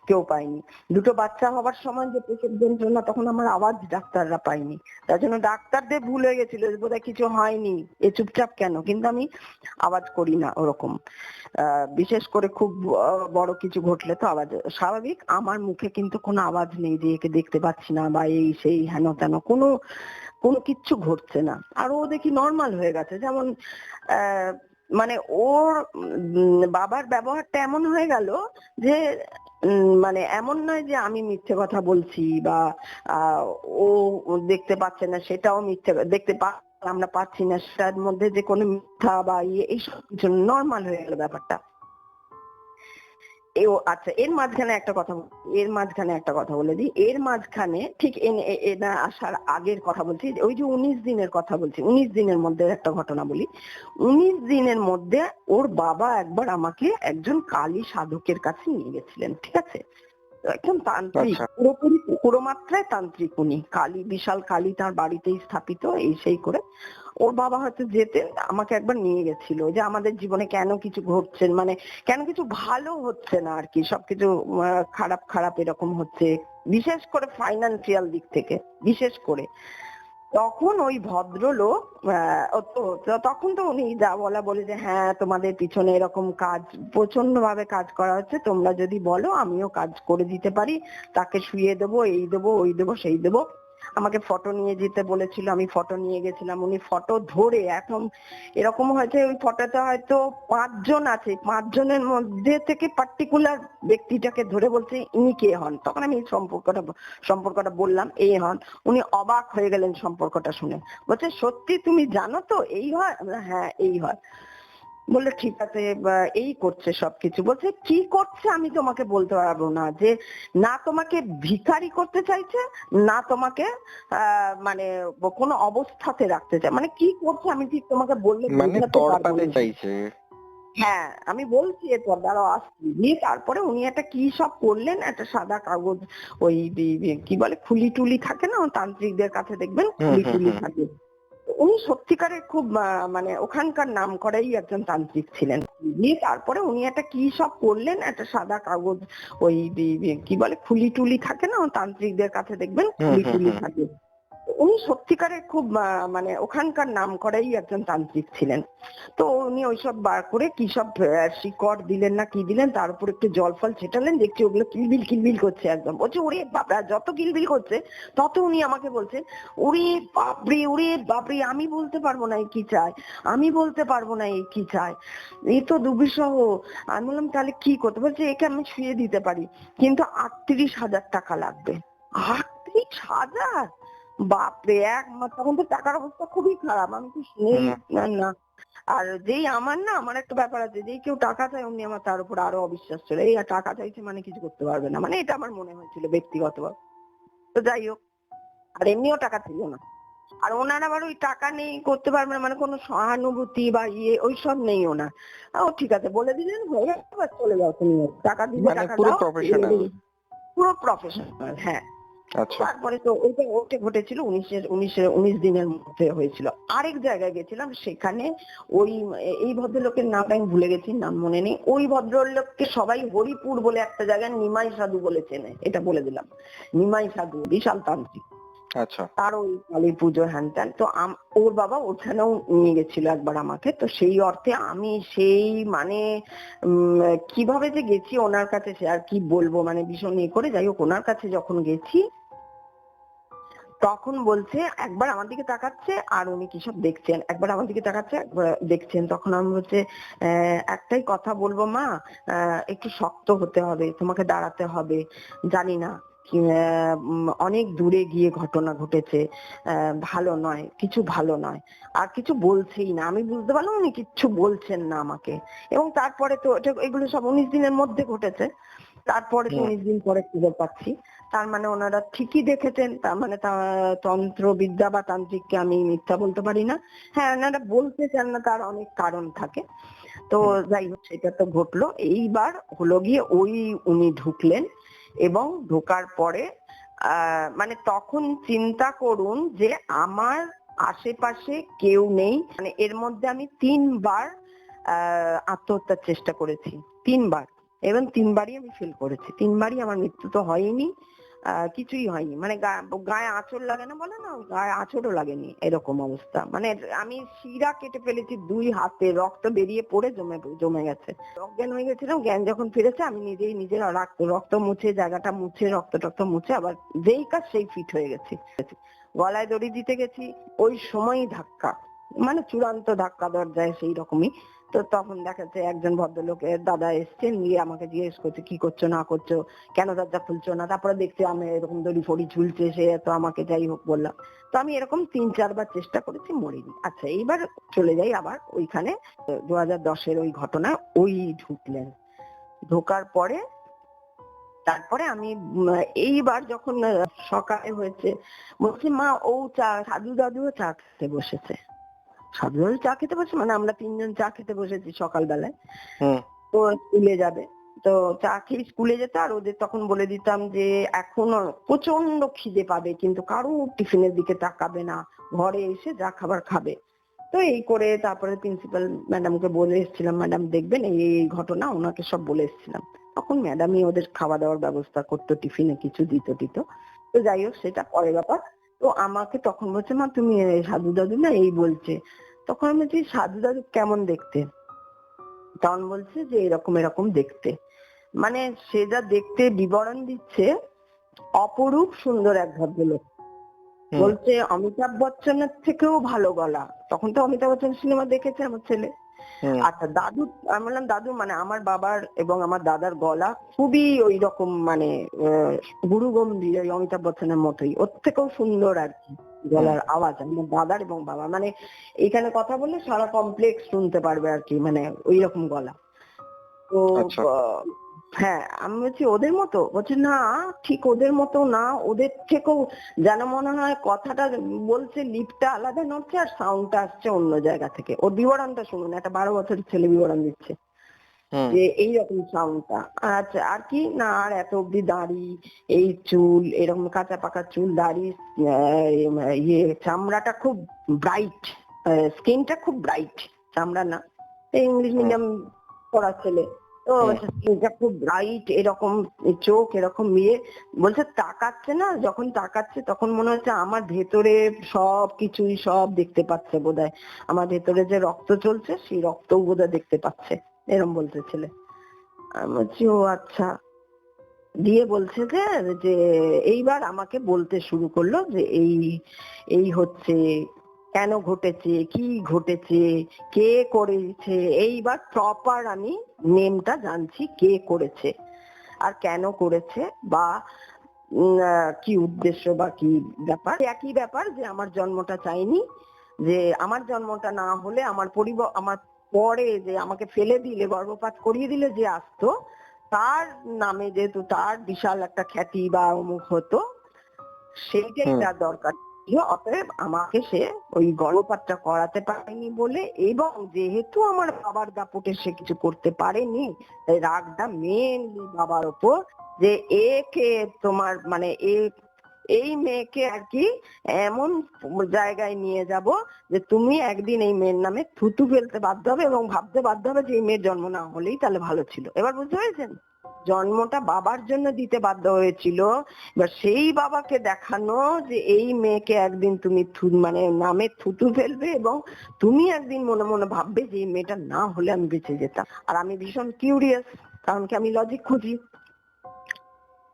কেউ পায়নি। দুটো বাচ্চা হবার সময় যে প্রসব যন্ত্রণা, তখন আমার আওয়াজ ডাক্তাররা পায়নি, তার জন্য ডাক্তারদের ভুল হয়ে গেছিল, বোধহয় কিছু হয়নি, এ চুপচাপ কেন, কিন্তু আমি আওয়াজ করি না ওরকম। বিশেষ করে খুব বড় কিছু ঘটলে তো আওয়াজ স্বাভাবিক, আমার মুখে কিন্তু কোনো আওয়াজ নেই যে একে দেখতে পাচ্ছি না বা এই সেই হেন তেন, কোনো কোনো কিচ্ছু ঘটছে না। আর ও দেখি নর্মাল হয়ে গেছে, যেমন আহ মানে ওর বাবার ব্যবহারটা এমন হয়ে গেল যে মানে এমন নয় যে আমি মিথ্যে কথা বলছি বা আহ, ও দেখতে পাচ্ছে না সেটাও মিথ্যে, দেখতে আমরা পাচ্ছি না সেটার মধ্যে যে কোনো মিথ্যা বা ইয়ে, এইসব কিছু নর্মাল হয়ে গেল ব্যাপারটা। আচ্ছা এর মাঝখানে একটা কথা বলে দিই, এর মাঝখানে ঠিক এনা আসার আগের কথা বলছি, ওই যে 19 দিনের কথা বলছি, 19 দিনের মধ্যে একটা ঘটনা বলি। 19 দিনের মধ্যে ওর বাবা একবার আমাকে একজন কালী সাধকের কাছে নিয়ে গেছিলেন, ঠিক আছে? একদম তান্ত্রিক, আচ্ছা, পুরোপুরি পুরো মাত্রায় তান্ত্রিক উনি, কালী, বিশাল কালী তার বাড়িতেই স্থাপিত, এই সেই করে ওর বাবা হয়তো যেতেন, আমাকে একবার নিয়ে গেছিল যে আমাদের জীবনে কেন কিছু ঘটছে, মানে কেন কিছু ভালো হচ্ছে না আর কি, সবকিছু খারাপ খারাপ এরকম হচ্ছে, বিশেষ করে ফাইনান্সিয়াল দিক থেকে বিশেষ করে। তখন ওই ভদ্রলোক তখন তো উনি যা বলা বলে যে হ্যাঁ তোমাদের পিছনে এরকম কাজ প্রচন্ড ভাবে কাজ করা হচ্ছে, তোমরা যদি বলো আমিও কাজ করে দিতে পারি, তাকে শুয়ে দেবো, এই দেবো ওই দেবো সেই দেবো। আমাকে ফটো নিয়ে যেতে বলেছিল, আমি ফটো নিয়ে গেছিলাম। উনি ফটো ধরে এখন এরকম হয়েছে ওই ফটোতে হয়তো 5 জন আছে, 5 জনের মধ্যে থেকে পার্টিকুলার ব্যক্তিটাকে ধরে বলছে ইনি কে হন। তখন আমি এই সম্পর্কটা বললাম এই হন। উনি অবাক হয়ে গেলেন সম্পর্কটা শুনে, বলছে সত্যি তুমি জানো তো এই হয়? আমি বললাম, হ্যাঁ এই হয়। বললো ঠিক আছে, এই করছে সবকিছু। বলছে কি করছে আমি তোমাকে বলতে পারবো না, যে না তোমাকে ভিখারি করতে চাইছে, না তোমাকে মানে কোনো অবস্থাতে রাখতে চায়, মানে কি করছে আমি ঠিক তোমাকে বললে মানে বোঝাতে পারবো তড়পাতে না। চাইছে। হ্যাঁ আমি বলছি এরপর দাঁড়াও আসছি। দিয়ে তারপরে উনি একটা কি সব করলেন, একটা সাদা কাগজ, ওই কি বলে খুলি টুলি থাকে না তান্ত্রিকদের কাছে দেখবেন হুম খুলি হুম টুলি হুম। থাকে। উনি সত্যিকারের খুব মানে ওখানকার নামকরাই একজন তান্ত্রিক ছিলেন। দিয়ে তারপরে উনি একটা কি সব করলেন, একটা সাদা কাগজ, ওই কি বলে খুলি টুলি থাকে না তান্ত্রিকদের কাছে দেখবেন হুম খুলি হুম টুলি হুম। থাকে। উনি সত্যিকারের খুব মানে ওখানকার নামকরাই একজন তান্ত্রিক ছিলেন। তো উনি ওইসব বার করে কি সব শিকড় দিলেন না কি দিলেন, তার উপর একটু জল ফল ছেটালেন, দেখছি ওগুলো কিলবিল কিলবিল করছে একদম। বলছে ওরে বাবা, যত কিলবিল করছে তত উনি আমাকে বলছেন ওরে বাপরে, ওরে বাপরে, আমি বলতে পারবো না এই কি চায়, আমি বলতে পারবো না এই কি চায়, এই তো দুবিষহ। আমি বললাম তাহলে কি করতে? বলছে একে আমি শুয়ে দিতে পারি, কিন্তু 38,000 টাকা লাগবে। 38,000! বাপরে! তখন তো টাকার অবস্থা খুবই খারাপ। আমি তো শুনেই হুম। না। আর যেই আমার একটা ব্যাপার আছে, যেই কেউ টাকা চায় অমনি আমার তার উপর আরো অবিশ্বাস চলে। এই আর টাকা চাইছে মানে কিছু করতে পারবে না, মানে এটা আমার মনে হয়েছিল ব্যক্তিগতভাবে। তো যাই হোক, আর এমনিও টাকা ছিল না। আর ওনার আবার ওই টাকা নেই করতে পারবে না, মানে কোনো সহানুভূতি বা ওইসব নেই ওনার। ও ঠিক আছে বলে দিলেন, হয়ে গেছে, এবার চলে যাও তুমি, টাকা দিলে মানে টাকা পুরো দাও। প্রফেশনাল। পুরো প্রফেশনাল, হ্যাঁ। আচ্ছা। তারপরে তো ওটা ঘটেছিল 19 দিনের মধ্যে হয়েছিল। আরেক জায়গায় গেছিলাম, সেখানে ওই এই ভদ্রলোকের নামটা আমি ভুলে গেছি, নাম মনে নেই। ওই ভদ্রলোককে সবাই হরিপুর বলে একটা জায়গায় নিমাই সাধু বলে চেনে, এটা বলে দিলাম। নিমাই সাধু বিশাল তান্ত্রিক, আচ্ছা। তার ওই কালী পুজো হ্যান ত্যান। তো ওর বাবা ওখানেও নিয়ে গেছিল একবার আমাকে। তো সেই অর্থে আমি সেই মানে কিভাবে যে গেছি ওনার কাছে সে আর কি বলবো, মানে ভীষণ করে। যাই হোক, ওনার কাছে যখন গেছি তখন বলছে, একবার আমার দিকে তাকাচ্ছে আর উনি কি সব দেখছেন, একবার আমার দিকে তাকাচ্ছে একবার দেখছেন। তখন আমি বলছে একটাই কথা বলবো মা, একটু শক্ত হতে হবে, তোমাকে দাঁড়াতে হবে। জানি না অনেক দূরে গিয়ে ঘটনা ঘটেছে, ভালো নয়, কিছু ভালো নয়। আর কিছু বলছেই না, আমি বুঝতে পারলাম উনি কিচ্ছু বলছেন না আমাকে। এবং তারপরে তো এগুলো সব 19 দিনের মধ্যে ঘটেছে। তারপরে তো হুম। 19 দিন পরে খবর পাচ্ছি, তার মানে ওনারা ঠিকই দেখেছেন। তার মানে তন্ত্রবিদ্যা বা তান্ত্রিককে আমি মিথ্যা বলতে পারি না। হ্যাঁ, ওনারা বলতে চান না, তার অনেক কারণ থাকে। তো হুম। যাই হোক, সেটা তো ঘটলো। এইবার হলো গিয়ে উনি ঢুকলেন, এবং ঢোকার পরে মানে তখন চিন্তা করুন যে আমার আশেপাশে কেউ নেই। মানে এর মধ্যে আমি 3 বার আত্মহত্যার চেষ্টা করেছি, 3 বার। এবং 3বারই আমি ফেল করেছি, 3বারই আমার মৃত্যু তো হয়নি, কিছুই হয়নি। মানে গায়ে আঁচড় লাগে না বলে না, গায়ে আঁচড়ও লাগেনি, এরকম অবস্থা। মানে আমি শিরা কেটে ফেলেছি 2 হাতে, রক্ত বেরিয়ে পড়ে জমে গেছে, অজ্ঞান হয়ে গেছিলাম। জ্ঞান যখন ফিরেছে আমি নিজের রক্ত মুছে, জায়গাটা মুছে, রক্ত টক্ত মুছে আবার যেই কাজ সেই ফিট হয়ে গেছি। গলায় দড়ি দিতে গেছি, ওই সময়ই ধাক্কা, মানে চূড়ান্ত ধাক্কা দরজায়, সেই রকমই। তো তখন দেখা যাচ্ছে একজন ভদ্রলোকের দাদা এসছেন, নিয়ে আমাকে জিজ্ঞেস করছে কি করছো না করছো, কেন দরজা খুলছো না। তারপরে দেখছি আমি এরকম দড়ি ফড়ি ঝুলছে, সে তো আমাকে যাই হোক বললাম। তো আমি এরকম 3-4 বার চেষ্টা করেছি, মরিনি। আচ্ছা, এইবার চলে যাই আবার ওইখানে। 2010-এর ওই ঘটনা, ওই ঢুকলেন, ঢোকার পরে তারপরে আমি এইবার যখন সকালে হয়েছে, বলছি মা ও সাধু দাদুও চা খেতে বসেছে। সাধু দাদু চা খেতে বসে, মানে আমরা 3জন চা খেতে বসেছি সকালবেলায়। হুম। তো স্কুলে যাবে, তো চা খেয়ে স্কুলে যেত। আর ওদের তখন বলে দিতাম যে এখনো প্রচন্ড খিদে পাবে, কিন্তু কারো টিফিনের দিকে তাকাবে না, ঘরে এসে যা খাবার খাবে। তো এই করে তারপরে প্রিন্সিপাল ম্যাডামকে বলে এসেছিলাম, ম্যাডাম দেখবেন এই এই ঘটনা, ওনাকে সব বলে এসেছিলাম। তখন ম্যাডামই ওদের খাওয়া দাওয়ার ব্যবস্থা করতো, টিফিনে কিছু দিত। তো যাই হোক, সেটা পরের ব্যাপার। তো আমাকে তখন বলছে মা তুমি সাধু দাদু না এই বলছে। তখন আমি বলছি সাধু দাদু কেমন দেখতে? তখন বলছে যে এরকম এরকম দেখতে। মানে সে যা দেখতে বিবরণ দিচ্ছে, অপরূপ সুন্দর এক ভদ্রলোক। হুম, বলছে অমিতাভ বচ্চনের থেকেও ভালো গলা। তখন তো অমিতাভ বচ্চন সিনেমা দেখেছে আমার ছেলে। হুম, আচ্ছা দাদু, আমি বললাম দাদু মানে আমার বাবার এবং আমার দাদার গলা খুবই ওই রকম মানে গুরু গম্ভীর ওই অমিতাভ বচ্চনের মতোই, ওর থেকেও সুন্দর আর কি হুম, গলার আওয়াজ আমার দাদার এবং বাবা, মানে এইখানে কথা বললে সারা কমপ্লেক্স শুনতে পারবে আর কি, মানে ওই রকম গলা। তো আচ্ছা, আহ, হ্যাঁ আমি বলছি ওদের মতো, বলছে না ঠিক ওদের মতো না, ওদের থেকেও যেন মনে হয় কথাটা বলছে লিপটা আলাদা নড়ছে আর সাউন্ডটা আসছে অন্য জায়গা থেকে। ওর বিবরণটা শুনুন, একটা 12 বছরের ছেলে বিবরণ দিচ্ছে হুম, যে এইরকম সাউন্ডটা। আচ্ছা আর কি না, আর এত অব্দি দাড়ি, এই চুল এরকম কাঁচা পাকা চুল, দাড়ি, ইয়ে চামড়াটা খুব ব্রাইট, স্কিনটা খুব ব্রাইট, চামড়া না, ইংলিশ হুম, মিডিয়াম পড়া ছেলে তো, হুম, স্কিনটা খুব ব্রাইট, এরকম চোখ এরকম ইয়ে, বলছে তাকাচ্ছে না, যখন তাকাচ্ছে তখন মনে হচ্ছে আমার ভেতরে সব কিছুই সব দেখতে পাচ্ছে বোধহয়, আমার ভেতরে যে রক্ত চলছে সেই রক্তও বোধহয় দেখতে পাচ্ছে, এরম বলতে ছেলে। আমি বলছি ও আচ্ছা। দিয়ে বলছে যে যে এইবার আমাকে বলতে শুরু করলো যে এই এই হচ্ছে, কেন ঘটেছে, কি ঘটেছে, কে করেছে, এইবার প্রপার আমি নেমটা জানছি কে করেছে আর কেন করেছে, বা কি উদ্দেশ্য বা কি ব্যাপার। একই ব্যাপার যে আমার জন্মটা চাইনি, যে আমার জন্মটা না হলে আমার আমার পরে যে আমাকে ফেলে দিলে গর্ভপাত করিয়ে দিলে যে আসতো তার নামে যেহেতু তার বিশাল একটা খ্যাতি বা অমুক হতো, সেইটাই হুম, তার দরকার ছিল, অতএব আমাকে সে ওই গর্ভপাতটা করাতে পারেনি বলে, এবং যেহেতু আমার বাবার দাপটে সে কিছু করতে পারেনি তাই রাগটা মেনলি বাবার ওপর, যে একে তোমার মানে এই মেয়েকে আর কি এমন জায়গায় নিয়ে যাব যে তুমি একদিন এই মেয়ের নামে থুতু ফেলতে বাধ্য হবে এবং ভাবতে বাধ্য হবে যে এই মেয়ের জন্ম না হলেই তাহলে ভালো ছিল। এবার বুঝতে পেরেছেন, জন্মটা বাবার জন্য দিতে বাধ্য হয়েছিল, এবার সেই বাবাকে দেখানো যে এই মেয়েকে একদিন তুমি মানে নামে থুতু ফেলবে এবং তুমি একদিন মনে মনে ভাববে যে এই মেয়েটা না হলে আমি বেঁচে যেতাম। আর আমি ভীষণ কিউরিয়াস, কারণ কি আমি লজিক খুঁজি।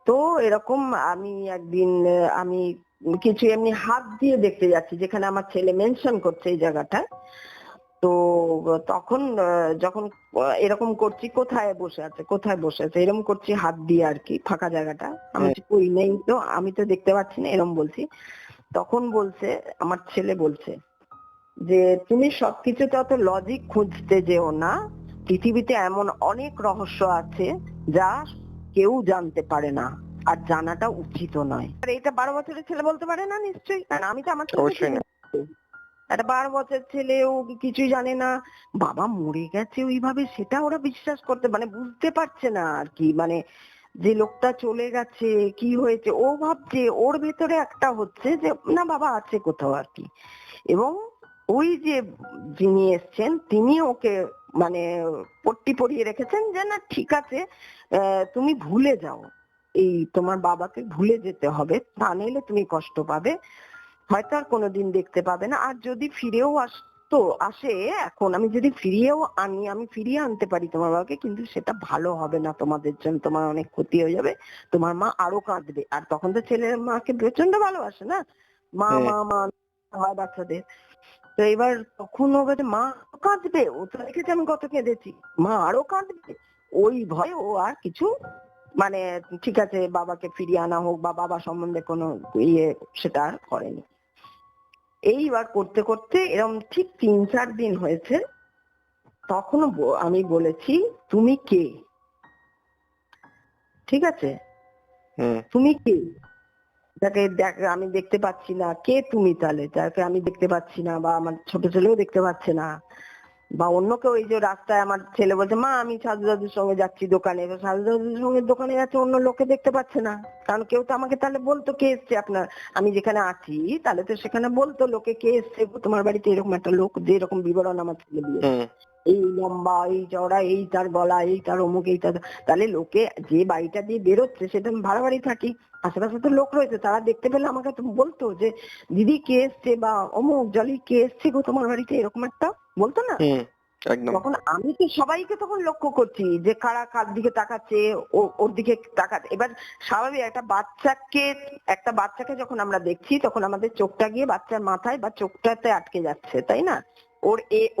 তো এরকম আমি একদিন আমি কিছু এমনি হাত দিয়ে দেখতে যাচ্ছি যেখানে আমার ছেলে মেনশন করছে এই জায়গাটা। তো তখন যখন এরকম করছি কোথায় বসে আছে কোথায় বসে আছে এরকম করছি হাত দিয়ে আর কি ফাঁকা জায়গাটা, আমি হুম, বলছি, কই নেই তো, আমি তো দেখতে পাচ্ছি না, এরকম বলছি। তখন বলছে আমার ছেলে বলছে যে তুমি সবকিছুতে অত লজিক খুঁজতে যেও না, পৃথিবীতে এমন অনেক রহস্য আছে যা কেউ জানতে পারে না আর জানাটা উচিত নয়। আর এটা 12 বছরের ছেলে বলতে পারে না নিশ্চয়ই, কারণ আমি তো আমার ছেলেকে অবশ্যই চিনি না। না। একটা 12 বছরের ছেলে, ও কিছুই জানে না, বাবা মরে গেছে ওইভাবে সেটা ওরা বিশ্বাস করতে মানে বুঝতে পারছে না আর কি, মানে যে লোকটা চলে গেছে কি হয়েছে ও ভাবছে, ওর ভেতরে একটা হচ্ছে যে না বাবা আছে কোথাও আর কি। এবং ওই যে যিনি এসছেন তিনি ওকে মানে পট্টি পরিয়ে রেখেছেন যে না ঠিক আছে, তুমি ভুলে যাও, এই তোমার বাবাকে ভুলে যেতে হবে, তা নইলে তুমি কষ্ট পাবে, হয়তো আর কোনোদিন দেখতে পাবে না। আর যদি ফিরেও আসে, এখন আমি যদি ফিরিয়েও আনি, আমি ফিরিয়ে আনতে পারি তোমার বাবাকে, কিন্তু সেটা ভালো হবে না তোমাদের জন্য, তোমার অনেক ক্ষতি হয়ে যাবে, তোমার মা আরো কাঁদবে। আর তখন তো ছেলের মাকে প্রচন্ড ভালোবাসে না, মা হুম, মা মা হয় বাচ্চাদের। তো এবার তখন ও বলছে মা আরো কাঁদবে, ও তো দেখেছে আমি কত কেঁদেছি, মা আরো কাঁদবে, ওই ভয়ে ও আর কিছু মানে ঠিক আছে বাবাকে ফিরিয়ে আনা হোক বা বাবা সম্বন্ধে কোনো ইয়ে সেটা আর করেনি। এইবার করতে করতে এরকম ঠিক 3-4 দিন হয়েছে, তখনও আমি বলেছি তুমি কে, ঠিক আছে, হুম, তুমি কে, যাকে আমি দেখতে পাচ্ছি না, কে তুমি তাহলে যাকে আমি দেখতে পাচ্ছি না বা আমার ছোট ছেলেও দেখতে পাচ্ছে না, বা অন্য কেউ, এই যে রাস্তায় আমার ছেলে বলছে মা আমি সাধু দাদুর সঙ্গে যাচ্ছি দোকানে, এবার সাধু দাদুর সঙ্গে দোকানে যাচ্ছে, অন্য লোকে দেখতে পাচ্ছে না, কারণ কেউ তো আমাকে তাহলে বলতো কে এসছে আপনার, আমি যেখানে আছি তাহলে তো সেখানে বলতো লোকে কে এসছে তোমার বাড়িতে, এরকম একটা লোক যে এরকম বিবরণ আমার ছেলে দিয়েছে, হুম, এই লম্বা এই চওড়া এই তার গলা এই তার অমুক এই তার, তাহলে লোকে যে বাড়িটা দিয়ে বেরোচ্ছে সেটা আমি ভাড়া বাড়ি থাকি, আশেপাশে তো লোক রয়েছে, তারা দেখতে পেলে আমাকে তো বলতো যে দিদি কে এসছে বা অমুক জলি কে এসছে গো তোমার বাড়িতে, এরকম একটা বলতো না। হুম, একদম। তখন আমি তো সবাইকে তখন লক্ষ্য করছি যে কারা কার দিকে তাকাচ্ছে, ওর দিকে তাকাচ্ছে। এবার স্বাভাবিক একটা বাচ্চাকে যখন আমরা দেখছি তখন আমাদের চোখটা গিয়ে বাচ্চার মাথায় বা চোখটাতে আটকে যাচ্ছে, তাই না?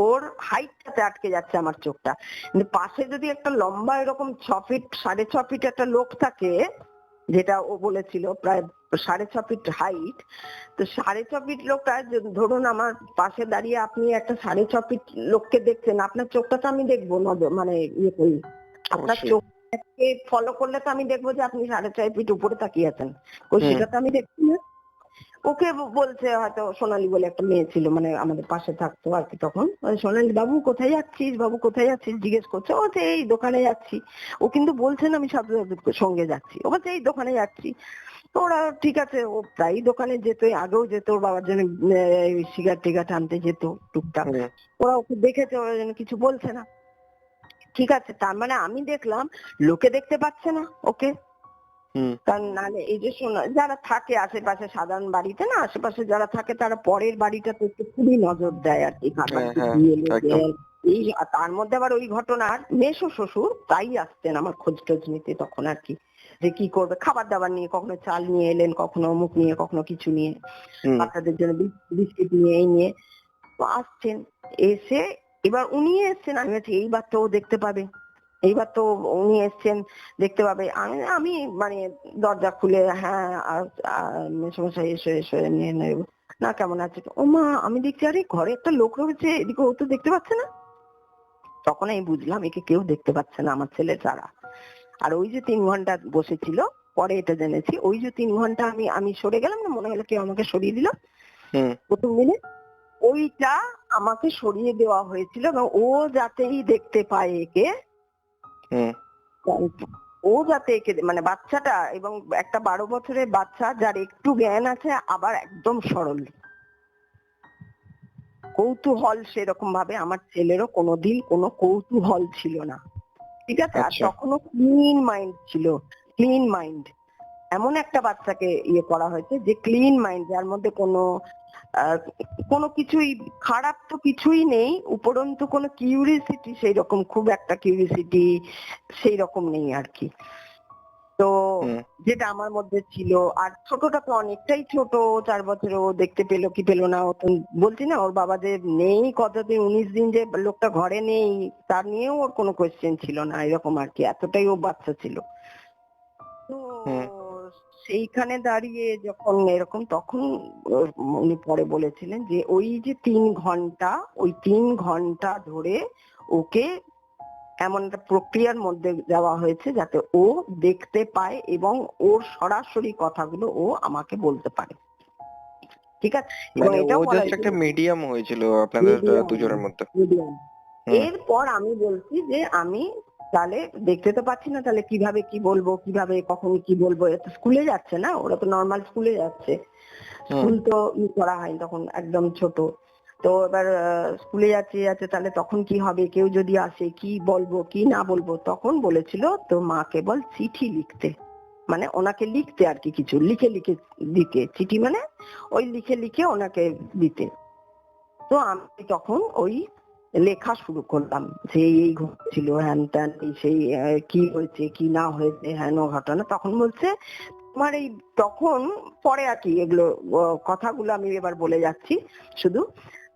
ওর হাইটটাতে আটকে যাচ্ছে আমার চোখটা। কিন্তু পাশে যদি একটা লম্বা এরকম 6 ফিট 6.5 ফিট একটা লোক থাকে, যেটা ও বলেছিল প্রায় 6.5 ফিট হাইট, তো 6.5 ফিট লোকটা ধরুন আমার পাশে দাঁড়িয়ে আপনি একটা 6.5 ফিট লোককে দেখছেন, আপনার চোখটা তো আমি দেখবো মানে ইয়ে করি, আপনার অবশ্যই। চোখকে ফলো করলে তো আমি দেখবো যে আপনি 4.5 ফিট উপরে তাকিয়ে আছেন। হুম। সেটা তো আমি দেখছি না। ওকে বলছে, হয়তো সোনালী বলে একটা মেয়ে ছিল, মানে আমাদের পাশে থাকতো আর কি তখন, সোনালী বাবু কোথায় যাচ্ছিস, বাবু কোথায় যাচ্ছিস জিজ্ঞেস করছে। ও যে এই দোকানে যাচ্ছি। ও কিন্তু বলছে না আমি সাথে সঙ্গে যাচ্ছি, ও বলছে এই দোকানে যাচ্ছি। তো ওরা ঠিক আছে, ও প্রায় দোকানে যেত, আগেও যেত, ওর বাবার জন্য সিগারেট টিগারেট আনতে যেত টুকটাক। হুম। ওরা ওকে দেখেছে, ওরা যেন কিছু বলছে না। ঠিক আছে, তার মানে আমি দেখলাম লোকে দেখতে পাচ্ছে না ওকে। হুম। কারণ নাহলে এই যে যারা থাকে আশেপাশে সাধারণ বাড়িতে না, আশেপাশে যারা থাকে তারা পরের বাড়িটাতে একটু খুবই নজর দেয় আর কি, কার হ্যাঁ, বাড়িতে হ্যাঁ, কি এলো একদম। এই আর তার মধ্যে আবার ওই ঘটনার মেসো শ্বশুর তাই আসতেন আমার খোঁজ টোজ নিতে তখন আর কি, যে কি করবে খাবার দাবার নিয়ে, কখনো চাল নিয়ে এলেন, কখনো অমুক নিয়ে, কখনো কিছু নিয়ে, হুম। বাচ্চাদের জন্য বিস্কিট নিয়ে, এই নিয়ে তো আসছেন। এসে এবার উনি এসছেন, আমি বলছি এইবার তো ও দেখতে পাবে, এইবার তো উনি এসছেন দেখতে পাবে। আমি আমি মানে দরজা খুলে, হ্যাঁ মেসোমশাই এসো এসো নিয়ে নেব না, কেমন আছে? ও মা, আমি দেখছি আরে ঘরে একটা লোক রয়েছে, এদিকে ও তো দেখতে পাচ্ছে না। তখন আমি বুঝলাম একে কেউ দেখতে পাচ্ছে না আমার ছেলে ছাড়া। আর ওই যে 3 ঘন্টা বসেছিল, পরে এটা জেনেছি, ওই যে 3 ঘন্টা আমি আমি সরে গেলাম না, মনে হলো কেউ আমাকে সরিয়ে দিল হুম। প্রথম দিনে, ওইটা আমাকে সরিয়ে দেওয়া হয়েছিল এবং ও যাতেই দেখতে পায় একে, হুম। ও যাতে একে মানে বাচ্চাটা, এবং একটা 12 বছরের বাচ্চা যার একটু জ্ঞান আছে, আবার একদম সরল কৌতূহল, সেরকম ভাবে আমার ছেলেরও কোনোদিন কোনো কৌতূহল ছিল না। ঠিক আছে, আর আচ্ছা। তখনও ক্লিন মাইন্ড ছিল, ক্লিন মাইন্ড। এমন একটা বাচ্চাকে ইয়ে করা হয়েছে যে ক্লিন মাইন্ড, যার মধ্যে আহ, কোনো কিছুই খারাপ তো কিছুই নেই, উপরন্তু কোনো কিউরিসিটি, সেই রকম খুব একটা কিউরিসিটি সেই রকম নেই আর কি। তো হুম। যেটা আমার মধ্যে ছিল। আর ছোটটা তো অনেকটাই ছোট, 4 বছরে, ও দেখতে পেলো কি পেলো না, ও তো বলছি না, ওর বাবা যে নেই কতদিন, 19 দিন যে লোকটা ঘরে নেই, তার নিয়েও ওর কোনো কোয়েশ্চেন ছিল না, এরকম আর কি, এতটাই ও বাচ্চা ছিল। তো হুম। সেইখানে দাঁড়িয়ে যখন এরকম, তখন উনি পরে বলেছিলেন যে ওই যে 3 ঘন্টা, ওই 3 ঘন্টা ধরে ওকে এমন একটা প্রক্রিয়ার মধ্যে দেওয়া হয়েছে যাতে ও দেখতে পায় এবং ওর সরাসরি কথাগুলো ও আমাকে বলতে পারে। ঠিক আছে, এবং মানে ও এটাও বলা জাস্ট হয়েছিল একটা মিডিয়াম হয়েছিল আপনাদের মিডিয়াম, দুজনের মধ্যে। মিডিয়াম। হুম। এরপর আমি বলছি যে আমি তাহলে দেখতে তো পাচ্ছি না, তাহলে কিভাবে কি বলবো, কিভাবে কখন কি বলবো, এ তো স্কুলে যাচ্ছে না, ওরা তো নর্মাল স্কুলে যাচ্ছে, হুম। স্কুল তো করা হয়নি তখন, একদম ছোট। তো এবার স্কুলে যাচ্ছে যাচ্ছে, তাহলে তখন কি হবে, কেউ যদি আসে কি বলবো কি না বলবো, তখন বলেছিল তো মা কেবল চিঠি লিখতে, মানে ওনাকে লিখতে আর কি, কিছু লিখে লিখে দিতে, চিঠি মানে ওই লিখে লিখে ওনাকে দিতে। তো আমি তখন ওই লেখা শুরু করলাম যে এই ঘটেছিল, হ্যান ত্যান, এই সেই কি হয়েছে কি না হয়েছে, হেন ঘটনা। তখন বলছে তোমার এই, তখন পরে আর কি এগুলো কথাগুলো আমি এবার বলে যাচ্ছি শুধু,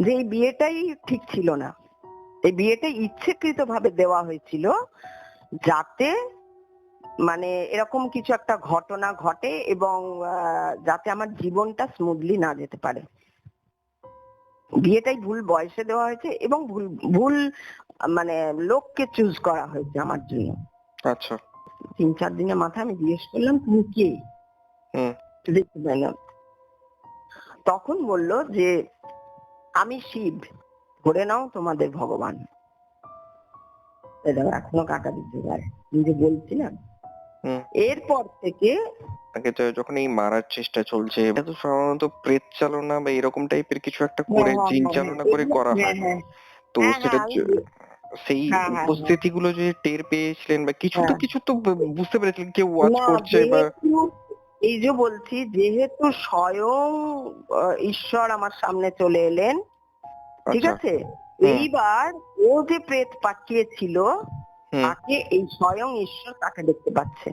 যে এই বিয়েটাই ঠিক ছিল না, এই বিয়েটা ইচ্ছাকৃত ভাবে দেওয়া হয়েছিল যাতে মানে এরকম কিছু একটা ঘটনা ঘটে এবং যাতে আমার জীবনটা স্মুথলি না যেতে পারে। বিয়েটাই ভুল বয়সে দেওয়া হয়েছে এবং ভুল ভুল মানে লোককে চুজ করা হয়েছে আমার জন্য। আচ্ছা। 3-4 দিনের মাথায় আমি জিজ্ঞেস করলাম তুমি কে, হুম। দেখতে পাই না। তখন বলল যে আমি শিব, ধরে নাও তোমাদের ভগবান। এটা এখনো কাটা দিতে পারে, আমি যে বলছিলাম। হুম। এরপর থেকে আগে তো যখন এই মারার চেষ্টা চলছে, এটা তো সাধারণত প্রেত চালনা বা এরকম টাইপের কিছু একটা হ্যাঁ করে হ্যাঁ জিন হ্যাঁ হ্যাঁ, চালনা করে এগুলো করা হ্যাঁ হয়। হ্যাঁ তো হ্যাঁ হ্যাঁ সেটা আমি সেই হ্যাঁ হ্যাঁ হ্যাঁ উপস্থিতিগুলো যে টের পেয়েছিলেন বা হ্যাঁ। কিছু তো বুঝতে পেরেছিলেন কেউ ওয়াচ না, করছে বা। যেহেতু এই যে বলছি, যেহেতু স্বয়ং ঈশ্বর আমার সামনে চলে এলেন, ঠিক আচ্ছা। আছে, এইবার ও যে প্রেত পাঠিয়েছিল হুম তাকে এই স্বয়ং ঈশ্বর তাকে দেখতে পাচ্ছে।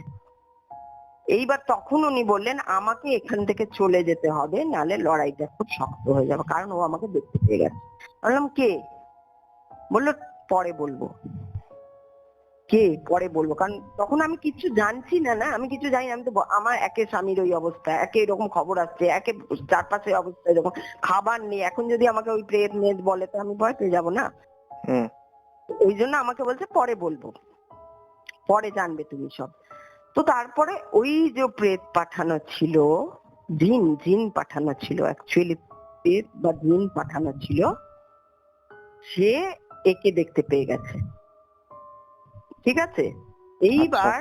এইবার তখন উনি বললেন আমাকে এখান থেকে চলে যেতে হবে, নালে লড়াইটা খুব শক্ত হয়ে যাবে, কারণ ও আমাকে দেখতে পেয়ে গেছে। বললাম কে? বললো পরে বলবো। কে? পরে বলবো। কারণ তখন আমি কিছু জানছি না, আমি কিছু জানি না। আমি তো আমার একে স্বামীর ওই অবস্থা, একে এরকম খবর আসছে, একে চারপাশে অবস্থা এরকম, খাবার নেই। এখন যদি আমাকে ওই প্রেত নেট বলে তো আমি ভয় পেয়ে যাবো না। হুম ওই জন্য আমাকে বলছে পরে বলবো, পরে জানবে তুমি সব। তো তারপরে ওই যে প্রেত পাঠানো ছিল, জিন পাঠানো ছিল, অ্যাকচুয়ালি প্রেত বা জিন পাঠানো ছিল, সে একে দেখতে পেয়ে গেছে। ঠিক আছে, এইবার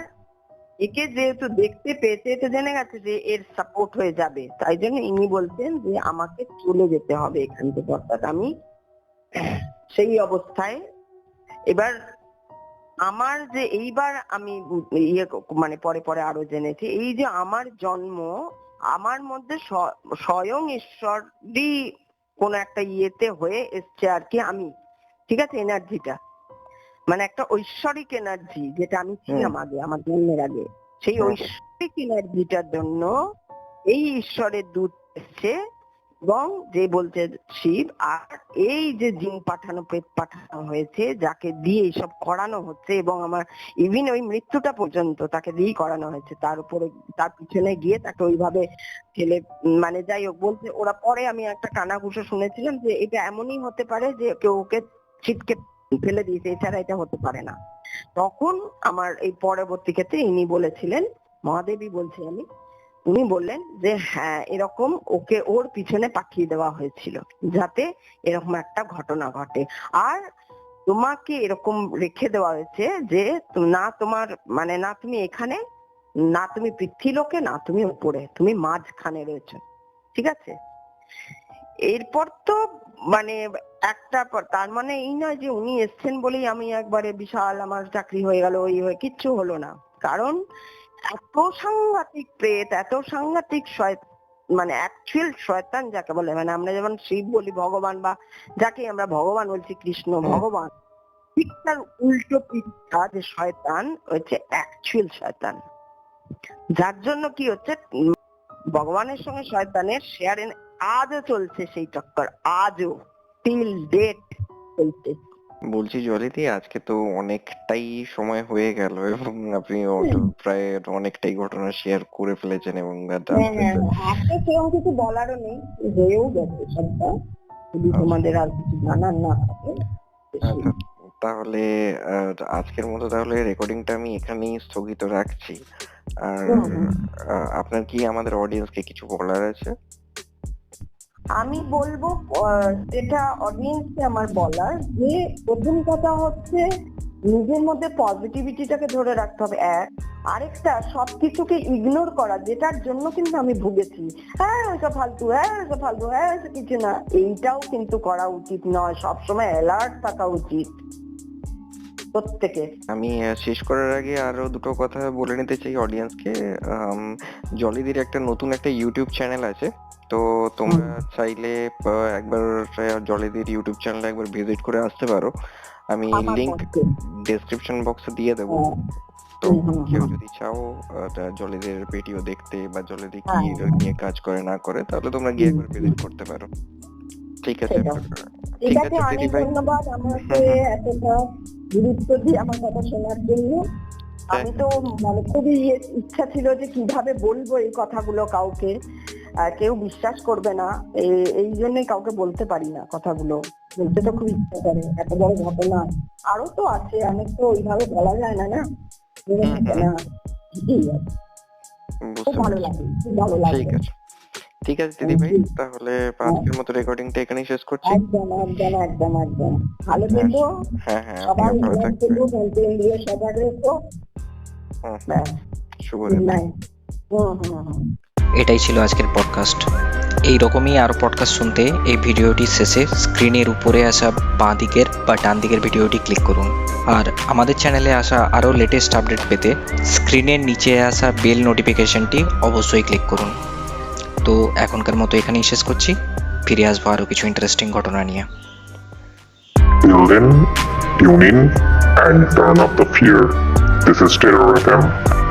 একে যেহেতু দেখতে পেয়েছে, এটা জেনে গেছে যে এর সাপোর্ট হয়ে যাবে, তাই জন্য ইনি বলছেন যে আমাকে চলে যেতে হবে এখান থেকে। অর্থাৎ আমি সেই অবস্থায় এবার আমার যে এইবার আমি মানে পরে পরে আরো জেনেছি, এই যে আমার জন্ম, আমার মধ্যে স্বয়ং ঈশ্বরই কোন একটা ইয়েতে হয়ে এসছে আর কি। আমি ঠিক আছে, এনার্জিটা মানে একটা ঐশ্বরিক এনার্জি, যেটা আমি ছিলাম আগে আমার জন্মের আগে, সেই ঐশ্বরিক এনার্জিটার জন্য এই ঈশ্বরের দূত এসছে, এবং যে বলছে শিব। আর এই যে জিন পাঠানো, প্রেত পাঠানো হয়েছে, যাকে দিয়ে এইসব করানো হচ্ছে, এবং আমার ইভিন ওই মৃত্যুটা পর্যন্ত তাকে দিয়েই করানো হয়েছে, তার উপরে তার পিছনে গিয়ে তাকে ওইভাবে ঠেলে, মানে যাই হোক বলছে ওরা। পরে আমি একটা কানাঘুষো শুনেছিলাম যে এটা এমনই হতে পারে যে কেউ ওকে ছিটকে ফেলে দিয়েছে, এছাড়া এটা হতে পারে না। তখন আমার এই পরবর্তী ক্ষেত্রে ইনি বলেছিলেন, মহাদেবী বলছি আমি, উনি বললেন যে হ্যাঁ এরকম ওকে ওর পিছনে পাঠিয়ে দেওয়া হয়েছিল, যাতে এরকম একটা ঘটনা ঘটে। আর তোমাকে এরকম রেখে দেওয়া হয়েছে যে না তোমার মানে না তুমি এখানে, না তুমি পৃথ্বীলোকে, না তুমি উপরে, তুমি মাঝখানে রয়েছে। ঠিক আছে, এরপর তো মানে একটা তার মানে এই নয় যে উনি এসছেন বলেই আমি একবারে বিশাল আমার চাকরি হয়ে গেল, ওই হয়ে কিচ্ছু হলো না। কারণ এত সাংঘাতিক প্রেত, এত সাংঘাতিক মানে অ্যাকচুয়াল শয়তান যাকে বলে, মানে আমরা যেমন শিব বলি ভগবান, বা যাকে আমরা ভগবান বলছি কৃষ্ণ ভগবান, ঠিক তার উল্টো পিঠটা যে শয়তান হচ্ছে অ্যাকচুয়াল শয়তান। যার জন্য কি হচ্ছে, ভগবানের সঙ্গে শয়তানের শেয়ার আজও চলছে সেই চক্কর, আজও টিল ডেট চলছে। বলছি জলিদি, আজকে তো অনেকটাই সময় হয়ে গেল এবং আপনি প্রায় অনেকটাই ঘটনা শেয়ার করে ফেলেছেন এবং একটা সেরকম কিছু বলারও নেই, হয়েও গেছে সবটা, যদি তোমাদের আর কিছু জানার না থাকে। তাহলে আজকের মতো তাহলে রেকর্ডিংটা আমি এখানেই স্থগিত রাখছি। আর আপনার কি আমাদের অডিয়েন্সকে কিছু বলার আছে? আমি বলবো যেটা অডিয়েন্সকে আমার বলার, যে প্রথম কথা হচ্ছে নিজের মধ্যে পজিটিভিটিটাকে ধরে রাখতে হবে। আরেকটা সবকিছুকে ইগনোর করা, যেটার জন্য কিন্তু আমি ভুগেছি, সব ফালতু, সব ফালতু, কিছু না, এইটাও কিন্তু করা উচিত নয়। সবসময় অ্যালার্ট থাকা উচিত প্রত্যেকে। আমি শেষ করার আগে আরো দুটো কথা বলে নিতে চাই অডিয়েন্সকে। জলিদির একটা নতুন একটা ইউটিউব চ্যানেল আছে, তো তোমরা চাইলে একবার জলিদির ইউটিউব চ্যানেলে একবার ভিজিট করে আসতে পারো। আমি লিংক ডেসক্রিপশন বক্সে দিয়ে দেবো। তো কেউ যদি চাও জলিদির ভিডিও দেখতে বা জলিদি কি নিয়ে কাজ করে না করে, তাহলে তোমরা গিয়ে একবার ভিজিট করতে পারো। ঠিক আছে, ঠিক আছে, অনেক ধন্যবাদ আমাকে এতটা গুরুত্ব দিয়ে আমার কথা শোনার জন্য। আমি তো মানে খুবই ইচ্ছা ছিল যে কিভাবে বলবো এই কথাগুলো কাউকে, কেউ বিশ্বাস করবে না, এই জন্যই কাউকে বলতে পারি না কথাগুলো। বলতে তো খুব ইচ্ছা করে, এত বড় ঘটনা আরো তো আছে, অনেক তো ওইভাবে বলা যায় না, খুব ভালো লাগে, খুব ভালো লাগে। ঠিক আছে দিদি ভাই, তাহলে আজকের মতো রেকর্ডিংটা এখানেই শেষ করছি। একদম একদম একদম একদম ভালো থেকো। হ্যাঁ, সবাই ভালো থেকো, ইন্দ্রিয় সজাগ রেখো। শুভরাত্রি। এটাই ছিল আজকের পডকাস্ট। এই রকমই আরও পডকাস্ট শুনতে এই ভিডিওটির শেষে স্ক্রিনের উপরে আসা বাঁ দিকের বা ডান দিকের ভিডিওটি ক্লিক করুন। আর আমাদের চ্যানেলে আসা আরও লেটেস্ট আপডেট পেতে স্ক্রিনের নিচে আসা বেল নোটিফিকেশনটি অবশ্যই ক্লিক করুন। তো এখনকার মতো এখানেই শেষ করছি, ফিরে আসবো আরও কিছু ইন্টারেস্টিং ঘটনা নিয়ে। Till then, tune in and turn up the fear. This is Terror FM.